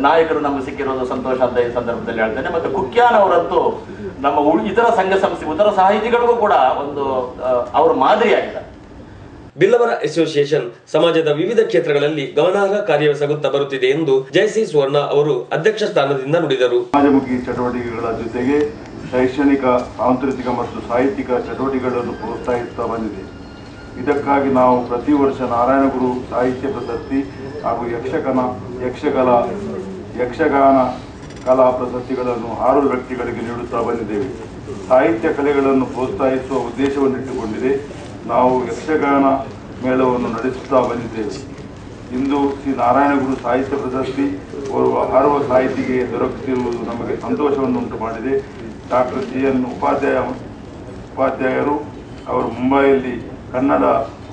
ನಾಯಕರು ನಮಗೆ ಸಿಕ್ಕಿರೋದು ಸಂತೋಷ ಅಂತ ಈ ಸಂದರ್ಭದಲ್ಲಿ ಹೇಳ್ತೇನೆ. ಮತ್ತೆ ಕುಕ್ಯಾನ್ ಅವರಂತೂ ನಮ್ಮ ಇತರ ಸಂಘ ಸಂಸ್ಥೆ, ಇತರ ಸಾಹಿತಿಗಳಿಗೂ ಕೂಡ ಒಂದು ಅವರು ಮಾದರಿಯಾಗಿದ್ದಾರೆ. ಬಿಲ್ಲವರ ಅಸೋಸಿಯೇಷನ್ ಸಮಾಜದ ವಿವಿಧ ಕ್ಷೇತ್ರಗಳಲ್ಲಿ ಗಮನಾರ್ಹ ಕಾರ್ಯವೆಸಗುತ್ತಾ ಬರುತ್ತಿದೆ ಎಂದು ಜಯಶ್ರೀ ಸುವರ್ಣ ಅವರು ಅಧ್ಯಕ್ಷ ಸ್ಥಾನದಿಂದ ನುಡಿದರು. ಸಮಾಜಮುಖಿ ಚಟುವಟಿಕೆಗಳ ಜೊತೆಗೆ ಶೈಕ್ಷಣಿಕ, ಸಾಂಸ್ಕೃತಿಕ ಮತ್ತು ಸಾಹಿತ್ಯಿಕ ಚಟುವಟಿಕೆಗಳನ್ನು ಪ್ರೋತ್ಸಾಹಿಸುತ್ತಾ ಬಂದಿದೆ. ಇದಕ್ಕಾಗಿ ನಾವು ಪ್ರತಿ ವರ್ಷ ನಾರಾಯಣಗುರು ಸಾಹಿತ್ಯ ಪ್ರಶಸ್ತಿ ಹಾಗೂ ಯಕ್ಷಗಾನ ಕಲಾ ಪ್ರಶಸ್ತಿಗಳನ್ನು 6 ವ್ಯಕ್ತಿಗಳಿಗೆ ನೀಡುತ್ತಾ ಬಂದಿದ್ದೇವೆ. ಸಾಹಿತ್ಯ ಕಲೆಗಳನ್ನು ಪ್ರೋತ್ಸಾಹಿಸುವ ಉದ್ದೇಶವನ್ನಿಟ್ಟುಕೊಂಡಿದೆ ನಾವು ಯಕ್ಷಗಾನ ಮೇಳವನ್ನು ನಡೆಸುತ್ತಾ ಬಂದಿದ್ದೇವೆ. ಇಂದು ಶ್ರೀ ನಾರಾಯಣಗುರು ಸಾಹಿತ್ಯ ಪ್ರಶಸ್ತಿ ಓರ್ವ ಅರ್ವ ಸಾಹಿತಿಗೆ ದೊರಕುತ್ತಿರುವುದು ನಮಗೆ ಸಂತೋಷವನ್ನುಂಟು ಮಾಡಿದೆ. ಡಾಕ್ಟರ್ GN ಉಪಾಧ್ಯಾಯರು ಅವರು ಮುಂಬೈಯಲ್ಲಿ ಕನ್ನಡ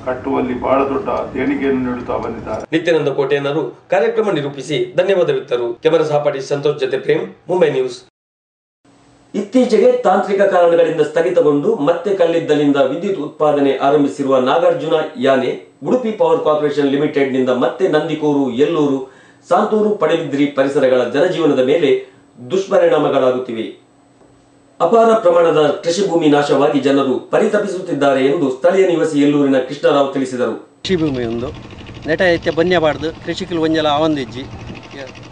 ಕಟ್ಟುವಲ್ಲಿ ಬಹಳ ದೊಡ್ಡ ದೇಣಿಗೆಯನ್ನು ನೀಡುತ್ತಾ ಬಂದಿದ್ದಾರೆ. ನಿತ್ಯಾನಂದ ಕೋಟೆಯನ್ನರು ಕಾರ್ಯಕ್ರಮ ನಿರೂಪಿಸಿ ಧನ್ಯವಾದವಿತ್ತರು. ಕೆಮರಾ ಸಹಪಾಠಿ ಸಂತೋಷ್ ಜೊತೆ ಪ್ರೇಮ್, ಮುಂಬೈ ನ್ಯೂಸ್. ಇತ್ತೀಚೆಗೆ ತಾಂತ್ರಿಕ ಕಾರಣಗಳಿಂದ ಸ್ಥಗಿತಗೊಂಡು ಮತ್ತೆ ಕಲ್ಲಿದ್ದಲಿಂದ ವಿದ್ಯುತ್ ಉತ್ಪಾದನೆ ಆರಂಭಿಸಿರುವ ನಾಗಾರ್ಜುನ ಯಾನೆ ಉಡುಪಿ ಪವರ್ ಕಾರ್ಪೊರೇಷನ್ ಲಿಮಿಟೆಡ್ ನಿಂದ ಮತ್ತೆ ನಂದಿಕೂರು, ಎಲ್ಲೂರು, ಸಾಂತೂರು, ಪಡುಬಿದ್ರಿ ಪರಿಸರಗಳ ಜನಜೀವನದ ಮೇಲೆ ದುಷ್ಪರಿಣಾಮಗಳಾಗುತ್ತಿವೆ. ಅಪಾರ ಪ್ರಮಾಣದ ಕೃಷಿ ಭೂಮಿ ನಾಶವಾಗಿ ಜನರು ಪರಿತಪಿಸುತ್ತಿದ್ದಾರೆ ಎಂದು ಸ್ಥಳೀಯ ನಿವಾಸಿ ಎಲ್ಲೂರಿನ ಕೃಷ್ಣರಾವ್ ತಿಳಿಸಿದರು. ಕೃಷಿ ಭೂಮಿ ಒಂದು ನೆಟ ಎತ್ತೆ ಬನ್ಯಬಾರ್ದು, ಕೃಷಿಕಲು ಒಂಜಲ ಆವಂದಿಜ್ಜಿ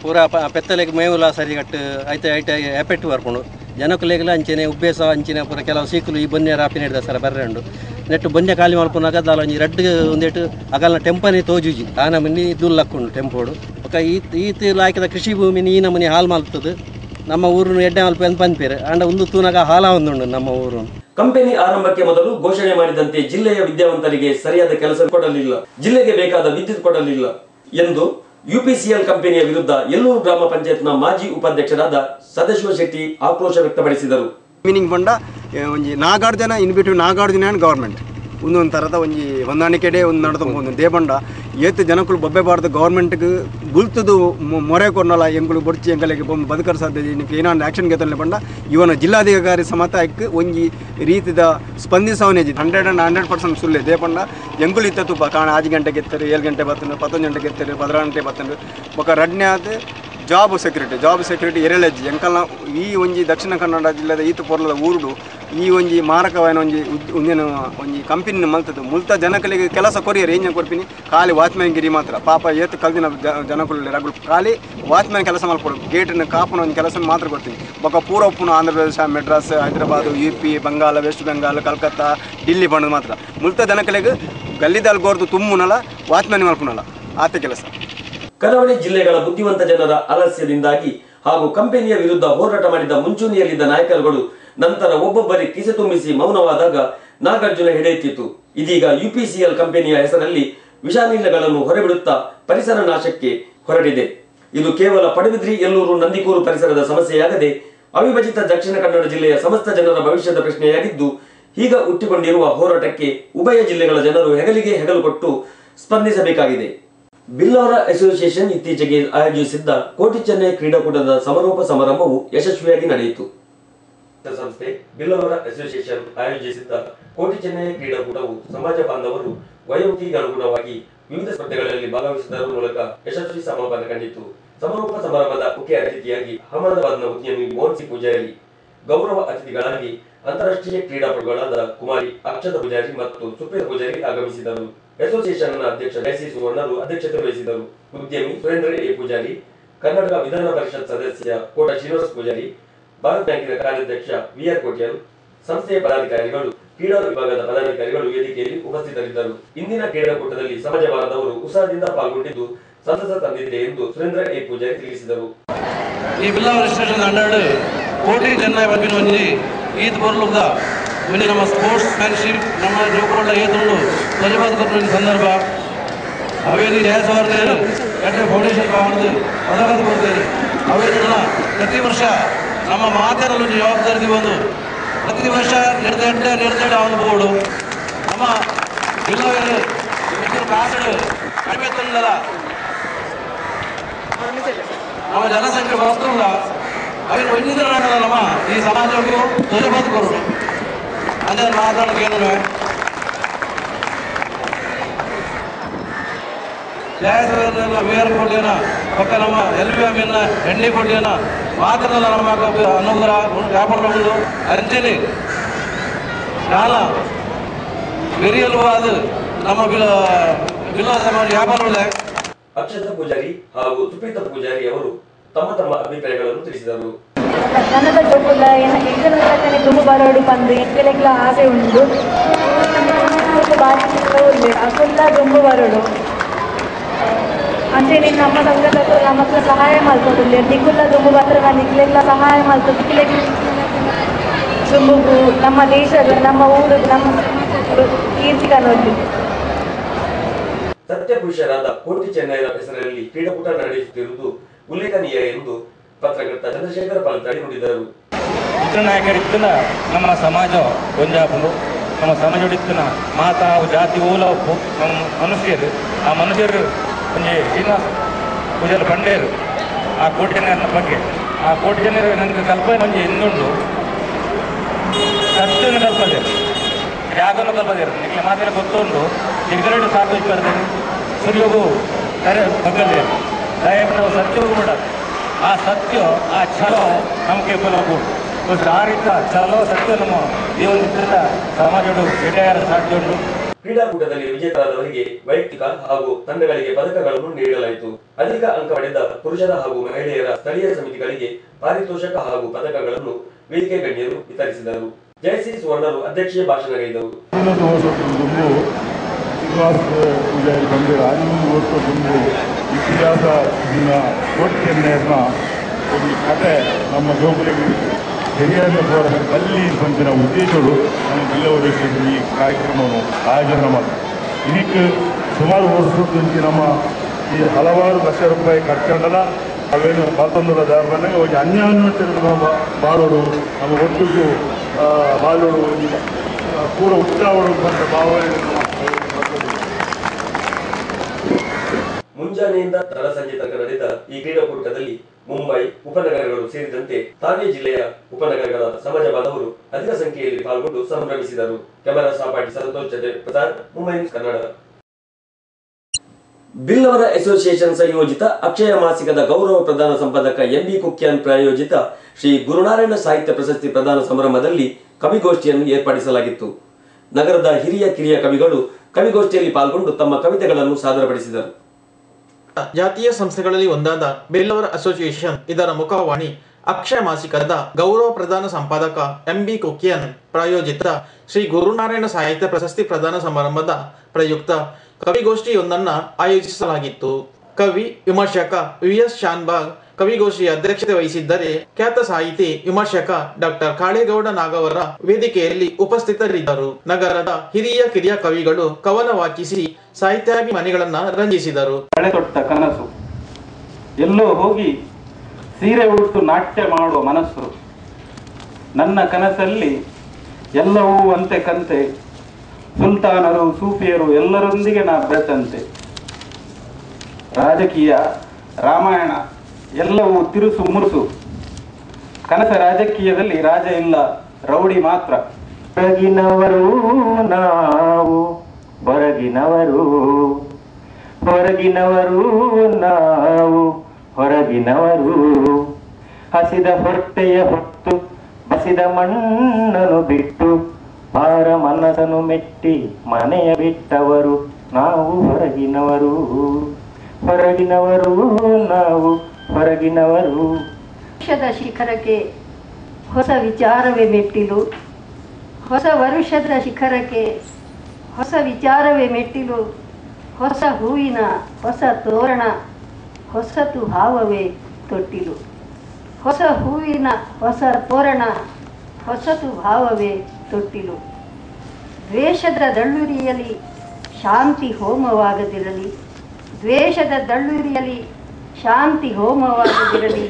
ಪೂರ ಪೆತ್ತಲೆಗೆ ಮೇವುಲ ಸರಿಗಟ್ಟು ಐತೆ ಎಪೆಟ್ಟು ಬರ್ಕೊಂಡು ಜನಕುಲೆಗೆಲ್ಲ ಅಂಚೆನೆ ಉಬ್ಬೇಸ ಅಂಚಿನ ಪೂರ ಕೆಲವು ಸೀಕಲು ಈ ಬನ್ಯ ರಾಪಿ ನಡೆದ ಸರ ಬರ್ರೆಂಡು ನೆಟ್ಟು ಬನ್ಯ ಖಾಲಿ ಮಾಡ್ಕೊಂಡಾಗ ದಾಲ ಒಂಜಿ ರೆಡ್ ಒಂದೇಟು ಅಗಲ್ನ ಟೆಂಪನಿ ತೋಜುಜಿ ಆ ನಮನಿ ದುಲ್ಲಕ್ಕೊಂಡು ಟೆಂಪೋಡು ಒಕ್ಕ ಈತ ಹಾಕಿದ ಕೃಷಿ ಭೂಮಿನಿ ಈ ನಮನಿ ಹಾಲು ಮಲ್ತದು. ನಮ್ಮ ಊರನ್ನು ಎಡ್ಡೆ ಮಲ್ಪ ಅಂತ ಬಂದ್ಪೇರು ಅಂಡ ಒಂದು ತೂನಾಗ ಹಾಲ ಒಂದುಂಡು ನಮ್ಮ ಊರು. ಕಂಪನಿ ಆರಂಭಕ್ಕೆ ಮೊದಲು ಘೋಷಣೆ ಮಾಡಿದಂತೆ ಜಿಲ್ಲೆಯ ವಿದ್ಯಾವಂತರಿಗೆ ಸರಿಯಾದ ಕೆಲಸ ಕೊಡಲಿಲ್ಲ, ಜಿಲ್ಲೆಗೆ ಬೇಕಾದ ವಿದ್ಯುತ್ ಕೊಡಲಿಲ್ಲ ಎಂದು UPCL ಕಂಪನಿಯ ವಿರುದ್ಧ ಎಲ್ಲೂರು ಗ್ರಾಮ ಪಂಚಾಯತ್ನ ಮಾಜಿ ಉಪಾಧ್ಯಕ್ಷರಾದ ಸದಾಶಿವ ಶೆಟ್ಟಿ ಆಕ್ರೋಶ ವ್ಯಕ್ತಪಡಿಸಿದರು. ಮೀನಿಂಗ್ ಬಂಡ ಒಂಜಿ Nagarjuna in between Nagarjuna and government ಒಂದೊಂದು ಥರದ ಒಂಜಿ ಹೊಂದಾಣಿಕೆಡೆ ಒಂದು ನಡೆದು ದೇಬಂಡ ಏತ್ ಜನಕ್ಕಳು ಬೊಬ್ಬೆಬಾರ್ದು ಗೌರ್ಮೆಂಟ್ಗೆ ಗುಲ್ತದು ಮೊರೆ ಕೊನ್ನಲ್ಲ ಎಂಗಳು ಬೊಡ್ಚಿ ಎಂಗಳಿಗೆ ಬದುಕರ ಸಾಧ್ಯತೆ ಇನ್ನಕ್ಕೆ ಏನಾದ್ರು ಆ್ಯಕ್ಷನ್ ಗೆತ್ತಲೆ ಬಂಡ ಇವನ ಜಿಲ್ಲಾಧಿಕಾರಿ ಸಮತ ಇಕ್ಕೆ ಒಂಜಿ ರೀತಿದ ಸ್ಪಂದಿಸವನೇಜಿ 100% ಸುಳ್ಳೆ ದೇಪಂಡ ಎಂಗುಲು ಇತ್ತು ಕಾಣ 5 ಗಂಟೆಗೆ ಎತ್ತಾರೆ 7 ಗಂಟೆ ಬರ್ತಂಡು 11 ಗಂಟೆಗೆ ಎತ್ತಾರೆ 12 ಗಂಟೆ ಬರ್ತಂಡು ಬೊಕ್ಕ ರಡ್ನೆ ಆದ ಜಾಬ್ ಸೆಕ್ಯೂರಿಟಿ ಎರಳೆಜ್ಜಿ ಎಂಕಲ್ನ ಈ ಒಂಜಿ ದಕ್ಷಿಣ ಕನ್ನಡ ಜಿಲ್ಲೆದ ಈತ ಪೊರ್ಲದ ಊರುಡು ಈ ಒಂಜಿ ಮಾರಕವಾಯಿನ ಒಂಜಿ ಕಂಪನಿ ಮಲ್ತದ್ದು ಮುಲ್ತ ಜನಕಲಿಗೆ ಕೆಲಸ ಕೊರಿಯರ್ ಏನ್ ಕೊಡ್ತೀನಿ ಖಾಲಿ ವಾಚ್ಮ್ಯಾನ್ ಗಿರಿ ಮಾತ್ರ ಪಾಪ ಏತ್ ಕಲ್ದಿನ ಜನಕುಲು ರಗಳು ಖಾಲಿ ವಾಚ್ಮ್ಯಾನ್ ಕೆಲಸ ಮಲ್ಕೊಡು ಗೇಟಿನ ಕಾಪನ ಒಂದು ಕೆಲಸ ಮಾತ್ರ ಕೊಡ್ತೀನಿ ಬೊಕ್ಕ ಪೂರ ಉಪ್ಪುನ ಆಂಧ್ರ ಪ್ರದೇಶ, ಮೆಡ್ರಾಸ್, ಹೈದರಾಬಾದ್, UP, ಬಂಗಾಳ, ವೆಸ್ಟ್ ಬೆಂಗಾಲ್, ಕಲ್ಕತ್ತಾ, ಡಿಲ್ಲಿ ಬಂಡದು ಮಾತ್ರ ಮುಲ್ತ ಜನಕಲಿಗೆ ಗಲ್ಲಿದಾಲ್ ಗೋರ್ದು ತುಂಬುನಲ್ಲ ವಾಚ್ಮ್ಯಾನ್ ಮಲ್ಪುನಲ್ಲ ಆತ ಕೆಲಸ. ಕರಾವಳಿ ಜಿಲ್ಲೆಗಳ ಬುದ್ಧಿವಂತ ಜನರ ಆಲಸ್ಯದಿಂದಾಗಿ ಹಾಗೂ ಕಂಪನಿಯ ವಿರುದ್ಧ ಹೋರಾಟ ಮಾಡಿದ ಮುಂಚೂಣಿಯಲ್ಲಿದ್ದ ನಾಯಕರುಗಳು ನಂತರ ಒಬ್ಬೊಬ್ಬರಿ ಕಿಸೆ ತುಂಬಿಸಿ ಮೌನವಾದಾಗ ನಾಗಾರ್ಜುನ ಹಿಡಿಯುತ್ತಿತ್ತು. ಇದೀಗ UPCL ಕಂಪನಿಯ ಹೆಸರಲ್ಲಿ ವಿಷಾನಿಲಗಳನ್ನು ಹೊರಬಿಡುತ್ತಾ ಪರಿಸರ ನಾಶಕ್ಕೆ ಹೊರಟಿದೆ. ಇದು ಕೇವಲ ಪಡುಬಿದ್ರಿ, ಎಲ್ಲೂರು, ನಂದಿಕೂರು ಪರಿಸರದ ಸಮಸ್ಯೆಯಾಗದೆ ಅವಿಭಜಿತ ದಕ್ಷಿಣ ಕನ್ನಡ ಜಿಲ್ಲೆಯ ಸಮಸ್ತ ಜನರ ಭವಿಷ್ಯದ ಪ್ರಶ್ನೆಯಾಗಿದ್ದು, ಈಗ ಹುಟ್ಟಿಕೊಂಡಿರುವ ಹೋರಾಟಕ್ಕೆ ಉಭಯ ಜಿಲ್ಲೆಗಳ ಜನರು ಹೆಗಲಿಗೆ ಹೆಗಲು ಕೊಟ್ಟು ಸ್ಪಂದಿಸಬೇಕಾಗಿದೆ. ಬಿಲ್ಲವರ ಅಸೋಸಿಯೇಷನ್ ಇತ್ತೀಚೆಗೆ ಆಯೋಜಿಸಿದ್ದ ಕೋಟಿ ಚೆನ್ನೈ ಕ್ರೀಡಾಕೂಟದ ಸಮಾರೋಪ ಸಮಾರಂಭವು ಯಶಸ್ವಿಯಾಗಿ ನಡೆಯಿತು. ಸಂಸ್ಥೆ ಬಿಲ್ಲವರ ಅಸೋಸಿಯೇಷನ್ ಆಯೋಜಿಸಿದ್ದ ಕೋಟಿ ಚೆನ್ನೈ ಕ್ರೀಡಾಕೂಟವು ಸಮಾಜ ಬಾಂಧವರು ವಯೋಮಿತಿಗೆ ಅನುಗುಣವಾಗಿ ವಿವಿಧ ಸ್ಪರ್ಧೆಗಳಲ್ಲಿ ಭಾಗವಹಿಸುವುದರ ಮೂಲಕ ಯಶಸ್ವಿ ಸಮಾಪನ ಕಂಡಿತು. ಸಮಾರೋಪ ಸಮಾರಂಭದ ಮುಖ್ಯ ಅತಿಥಿಯಾಗಿ ಅಹಮದಾಬಾದ್ನ ಉದ್ಯಮಿ ಮೋಹನ್ ಸಿ ಪೂಜಾರಿ, ಗೌರವ ಅತಿಥಿಗಳಾಗಿ ಅಂತಾರಾಷ್ಟ್ರೀಯ ಕ್ರೀಡಾಪಟುಗಳಾದ ಕುಮಾರಿ ಅಕ್ಷತಾ ಪೂಜಾರಿ ಮತ್ತು ಸುಪ್ರೀತಾ ಪೂಜಾರಿ ಆಗಮಿಸಿದರು. ಅಸೋಸಿಯೇಷನ್ನ ಅಧ್ಯಕ್ಷ ಜಯಸಿ ಸುವರ್ಣರು ಅಧ್ಯಕ್ಷತೆ ವಹಿಸಿದರು. ಉದ್ಯಮಿ ಸುರೇಂದ್ರ ಎ ಪೂಜಾರಿ, ಕರ್ನಾಟಕ ವಿಧಾನ ಪರಿಷತ್ ಸದಸ್ಯ ಕೋಟ ಶ್ರೀನಿವಾಸ ಪೂಜಾರಿ, ಭಾರತ್ ಬ್ಯಾಂಕಿನ ಕಾರ್ಯಾಧ್ಯಕ್ಷ ವಿಆರ್ ಕೋಟ್ಯನ್, ಸಂಸ್ಥೆಯ ಪದಾಧಿಕಾರಿಗಳು, ಕ್ರೀಡಾ ವಿಭಾಗದ ಪದಾಧಿಕಾರಿಗಳು ವೇದಿಕೆಯಲ್ಲಿ ಉಪಸ್ಥಿತರಿದ್ದರು. ಇಂದಿನ ಕ್ರೀಡಾಕೂಟದಲ್ಲಿ ಸಮಾಜ ಬಾಂಧವರು ಉತ್ಸಾಹದಿಂದ ಪಾಲ್ಗೊಂಡಿದ್ದು ಸಂತಸ ತಂದಿದೆ ಎಂದು ಸುರೇಂದ್ರ ಎ ಪೂಜಾರಿ ತಿಳಿಸಿದರು. ಈ ಬಿಲ್ಲವರ ಅಸೋಸಿಯೇಷನ್ ಅಂಡರ್ ಕೋಟಿ ಚೆನ್ನೈ ಬಗ್ಗೆ ಒಂಜಿ ಈದ್ ಬರ್ಲುದ ಒಂಜಿ ನಮ್ಮ ಸ್ಪೋರ್ಟ್ಸ್ ಮ್ಯಾನ್ಶಿಪ್ ನಮ್ಮ ಜೋಕುಳ್ಳ ಏದುಂಡು ಧ್ವಜಪಾತ ಕೊಟ್ಟಿನ ಸಂದರ್ಭ ಅವೇನು ಜಯಸವರ್ಧೇರು ಎಡ್ಡೆ ಫೌಂಡೇಶನ್ ಮಾಡಿದು ಪದಕ ಕೊಡ್ತೇವೆ. ಅವೇನು ಪ್ರತಿ ವರ್ಷ ನಮ್ಮ ಮಾತೇರಲ್ಲಿ ಜವಾಬ್ದಾರಿ ಬಂದು ಪ್ರತಿ ವರ್ಷ ನಿರ್ದೇಡ ಅವನು ಬೋರ್ಡು ನಮ್ಮ ಬಿಲ್ಲವರು ಕಾಸಡು ಕಡಿಮೆ ತಂದಲ್ಲ ನಮ್ಮ ಜನಸಂಖ್ಯೆ ಬರ್ತಲ್ಲ ಅವೇನು ಒಂದಿನ ನಮ್ಮ ಈ ಸಮಾಜಕ್ಕೂ ಧ್ವಜಪಾತ ಕೊಡು ಅದೇ ಮಾತಾಡೋಕೆ ಏನು ಜಯಸವರ್ಧನ ಮೇಯರ್ ಕೊಟ್ಟಿನ ಪಕ್ಕ ನಮ್ಮ LVM ಎಣ್ಣೆ ಕೊಟ್ಟಿನ ಮಾತ್ರಲ್ಲ ನಮ್ಮ ಅನ್ನೋದರ ವ್ಯಾಪಾರಗಳು ಅಂಚನೆ ನಾನ ಬೆರಿಯಲು ಅದು ನಮ್ಮ ಬಿಲ್ಲ ಸಮಾಜ ವ್ಯಾಪಾರಗಳೇ. ಅಕ್ಷತಾ ಪೂಜಾರಿ ಹಾಗೂ ಸುಪ್ರೀತಾ ಪೂಜಾರಿ ಅವರು ತಮ್ಮ ತಮ್ಮ ಅಭಿಪ್ರಾಯಗಳನ್ನು ತಿಳಿಸಿದರು. ನನ್ನದ ಜೊಕ್ಕುಲ್ಲ ಎಂಕನೆ ತುಂಬ ಬರೋಡು ಬಂದು ಎಂಕೆಲೆಗ್ಲ ಆಸೆ ಉಂಟು ಬಾರಿ ಅಕುಲ್ಲ ತುಂಬ ಬರೋಡು అంటే నేను ನಮ್ಮ ಸಂಘದಲ್ಲೂ ನಮ್ಮಕ್ಕ ಸಹಾಯ ಮಾಡ್ಕೊಡಿಲ್ಲ ನಿಕ್ಕುಲ್ಲ ತುಂಬ ಬಂದ್ರೆ ನಾನು ನಿಕ್ಲೆಲ್ಲ ಸಹಾಯ ಮಾಡ್ಕೊಂಡು ನಿಕ್ಲೆಗೆ ತುಂಬು ನಮ್ಮ ದೇಶದ ನಮ್ಮ ಊರು ನಮ್ಮ ಕೀರ್ತಿ ಕನ್ನೋದು. ಸತ್ಯ ಪುರುಷರಾದ ಕೋಟಿ ಚೆನ್ನೈನ ಹೆಸರಲ್ಲಿ ಕ್ರೀಡಾಕೂಟ ನಡೆಯುತ್ತಿರುವುದು ಉಲ್ಲೇಖನೀಯ ಎಂದು ಪತ್ರಕರ್ತ ಚಂದ್ರಶೇಖರ ಪಾಲ್ತಾಡಿ ನುಡಿದರು. ನಾಯಕರಿತ್ತಿನ ನಮ್ಮ ಸಮಾಜ ಒಂಜಾಪುಂಡು ನಮ್ಮ ಸಮಾಜ ಹೊಡಿತ್ತಿನ ಮಾತಾ ಜಾತಿ ಓಲ ನಮ್ಮ ಮನುಷ್ಯರು ಆ ಮನುಷ್ಯರು ಒಂಜಿ ಇನ್ನ ಪೂಜೆಲು ಬಂಡೇರು ಆ ಕೋಟಿ ಜನರ ಬಗ್ಗೆ ಆ ಕೋಟಿ ಜನರು ನನಗೆ ಕಲ್ಪನೆ ಒಂಜಿ ಎಂದುಂಡು ಸತ್ಯವನ್ನು ಕಲ್ಪದೇರು ಯಾಗನ್ನು ಕಲ್ಪದೇರು ನಿಮಗೆ ಮಾತೆಲ್ಲ ಗೊತ್ತುಂಡು ಸಿಗರೇಟ್ ಸಾಕು ಬರ್ದೇನೆ ಸೂರ್ಯೋಗು ಕರೆ ಬಗ್ಗಲ್ದೇರು ದಯವಿಟ್ಟು ಸತ್ಯೋಗು ಕೂಡ ಆ ಸತ್ಯ ಆ ಛಲೋ ನಮಗೆ ಬಲಗು ಆ ರೀತಿ ಛಲೋ ಸತ್ಯ ನಮ್ಮ ಜೀವನದಿಂದ ಸಮಾಜಡು ಹಿರಿಯರ ಸಾಧ್ಯ ಉಂಟು. ಕ್ರೀಡಾಕೂಟದಲ್ಲಿ ವಿಜೇತರಾದವರಿಗೆ ವೈಯಕ್ತಿಕ ಹಾಗೂ ತಂಡಗಳಿಗೆ ಪದಕಗಳನ್ನು ನೀಡಲಾಯಿತು. ಅಧಿಕ ಅಂಕ ಪಡೆದ ಪುರುಷರ ಹಾಗೂ ಮಹಿಳೆಯರ ಸ್ಥಳೀಯ ಸಮಿತಿಗಳಿಗೆ ಪಾರಿತೋಷಕ ಹಾಗೂ ಪದಕಗಳನ್ನು ವೇದಿಕೆ ಗಣ್ಯರು ವಿತರಿಸಿದರು. ಜಯಸಿ ಸುವರ್ಣರು ಅಧ್ಯಕ್ಷೀಯ ಭಾಷಣಗೈದರು. ಪೂಜಾರಿ ಬಂದಿರೋ 11 ವರ್ಷ ಮುಂದೆ ಇತಿಹಾಸ ದಿನ ಕೋಟಿ ಚೆನ್ನೈನ ಒಂದು ಕತೆ ನಮ್ಮ ಜೋಗುಲಿಗೆ ಹಿರಿಯರ ಹೋರಾಟ ಅಲ್ಲಿ ಪಂಚಿನ ಉದ್ದೇಶಗಳು ನಮ್ಮ ಬಿಲ್ಲವರ ಈ ಕಾರ್ಯಕ್ರಮವನ್ನು ಆಯೋಜನೆ ಮಾಡಿ ಇದಕ್ಕೆ ಸುಮಾರು ವರ್ಷದ ನಮ್ಮ ಈ ಹಲವಾರು ಲಕ್ಷ ರೂಪಾಯಿ ಖರ್ಚುಂಡಲ್ಲ ಅವೇನು ಮತ್ತೊಂದರ ದಾರನೇ ಹೋಗಿ ಅನ್ಯಾನ್ಯ ಮಾಡೋಡು ನಮ್ಮ ಒಟ್ಟಿಗೂ ಮಾಡೋಡು ಪೂರ ಉತ್ಸಾಹಗಳು ಬಂದ ಭಾವನೆ ಮುಂಜಾನೆಯಿಂದ ತಡಸಂಜೆ ತನಕ ನಡೆದ ಈ ಕ್ರೀಡಾಕೂಟದಲ್ಲಿ ಮುಂಬೈ ಉಪನಗರಗಳು ಸೇರಿದಂತೆ ತಾನೇ ಜಿಲ್ಲೆಯ ಉಪನಗರಗಳ ಸಮಾಜ ಬಾಂಧವರು ಅಧಿಕ ಸಂಖ್ಯೆಯಲ್ಲಿ ಪಾಲ್ಗೊಂಡು ಸಂಭ್ರಮಿಸಿದರು. ಕ್ಯಾಮರಾ ಸಹಪಾಠಿ ಸಂತೋಷ್ ಜತೆ ಪ್ರಸಾದ್, ಮುಂಬೈ ನ್ಯೂಸ್ ಕನ್ನಡ. ಬಿಲ್ಲವರ ಅಸೋಸಿಯೇಷನ್ ಸಂಯೋಜಿತ ಅಕ್ಷಯ ಮಾಸಿಕದ ಗೌರವ ಪ್ರದಾನ ಸಂಪಾದಕ MB ಕುಕ್ಯಾನ್ ಪ್ರಾಯೋಜಿತ ಶ್ರೀ ಗುರುನಾರಾಯಣ ಸಾಹಿತ್ಯ ಪ್ರಶಸ್ತಿ ಪ್ರದಾನ ಸಮಾರಂಭದಲ್ಲಿ ಕವಿಗೋಷ್ಠಿಯನ್ನು ಏರ್ಪಡಿಸಲಾಗಿತ್ತು. ನಗರದ ಹಿರಿಯ ಕಿರಿಯ ಕವಿಗಳು ಕವಿಗೋಷ್ಠಿಯಲ್ಲಿ ಪಾಲ್ಗೊಂಡು ತಮ್ಮ ಕವಿತೆಗಳನ್ನು ಸಾದರಪಡಿಸಿದರು. ಜಾತೀಯ ಸಂಸ್ಥೆಗಳಲ್ಲಿ ಒಂದಾದ ಬಿಲ್ಲವರ ಅಸೋಸಿಯೇಷನ್ ಇದರ ಮುಖವಾಣಿ ಅಕ್ಷಯ ಮಾಸಿಕದ ಗೌರವ ಪ್ರದಾನ ಸಂಪಾದಕ MB ಕುಕ್ಯಾನ್ ಪ್ರಾಯೋಜಿತ ಶ್ರೀ ಗುರುನಾರಾಯಣ ಸಾಹಿತ್ಯ ಪ್ರಶಸ್ತಿ ಪ್ರದಾನ ಸಮಾರಂಭದ ಪ್ರಯುಕ್ತ ಕವಿಗೋಷ್ಠಿಯೊಂದನ್ನು ಆಯೋಜಿಸಲಾಗಿತ್ತು. ಕವಿ ವಿಮರ್ಶಕ VS ಶಾನ್ಭಾಗ್ ಕವಿಗೋಷ್ಠಿಯ ಅಧ್ಯಕ್ಷತೆ ವಹಿಸಿದ್ದರೆ ಖ್ಯಾತ ಸಾಹಿತಿ ವಿಮರ್ಶಕ ಡಾಕ್ಟರ್ ಕಾಳೇಗೌಡ ನಾಗವರ ವೇದಿಕೆಯಲ್ಲಿ ಉಪಸ್ಥಿತರಿದ್ದರು. ನಗರದ ಹಿರಿಯ ಕಿರಿಯ ಕವಿಗಳು ಕವನ ವಾಚಿಸಿ ಸಾಹಿತ್ಯಾಭಿಮಾನಿಗಳನ್ನ ರಂಜಿಸಿದರು. ತೊಟ್ಟ ಕನಸು ಎಲ್ಲೋ ಹೋಗಿ ಸೀರೆ ಉಟ್ಟು ನಾಟ್ಯ ಮಾಡುವ ಮನಸ್ಸು. ನನ್ನ ಕನಸಲ್ಲಿ ಎಲ್ಲವೂ ಅಂತೆ ಕಂತೆ, ಸುಲ್ತಾನರು ಸೂಫಿಯರು ಎಲ್ಲರೊಂದಿಗೆ ನಾ ಬೆರೆತಂತೆ. ರಾಜಕೀಯ ರಾಮಾಯಣ ಎಲ್ಲವೂ ತಿರುಸು ಮುರುಸು. ಕನಸ ರಾಜಕೀಯದಲ್ಲಿ ರಾಜ ಇಲ್ಲ, ರೌಡಿ ಮಾತ್ರ. ಹೊರಗಿನವರು ನಾವು, ಹೊರಗಿನವರು, ಹೊರಗಿನವರು ನಾವು, ಹೊರಗಿನವರು. ಹಸಿದ ಹೊಟ್ಟೆಯ ಹೊತ್ತು ಬಸಿದ ಮಣ್ಣನ್ನು ಬಿಟ್ಟು ಭಾರ ಮನಸ್ಸನ್ನು ಮೆಟ್ಟಿ ಮನೆಯ ಬಿಟ್ಟವರು ನಾವು ಹೊರಗಿನವರು, ಹೊರಗಿನವರು ನಾವು, ಹೊರಗಿನವರು. ವರುಷದ ಶಿಖರಕ್ಕೆ ಹೊಸ ವಿಚಾರವೇ ಮೆಟ್ಟಿಲು, ಹೊಸ ವರುಷದ ಶಿಖರಕ್ಕೆ ಹೊಸ ವಿಚಾರವೇ ಮೆಟ್ಟಿಲು. ಹೊಸ ಹೂವಿನ ಹೊಸ ತೋರಣ, ಹೊಸತು ಭಾವವೇ ತೊಟ್ಟಿಲು. ಹೊಸ ಹೂವಿನ ಹೊಸ ತೋರಣ, ಹೊಸತು ಭಾವವೇ ತೊಟ್ಟಿಲು. ದ್ವೇಷದ ದಳ್ಳುರಿಯಲ್ಲಿ ಶಾಂತಿ ಹೋಮವಾಗದಿರಲಿ, ದ್ವೇಷದ ದಳ್ಳುರಿಯಲ್ಲಿ ಶಾಂತಿ ಹೋಮವಾಗದಿರಲಿ.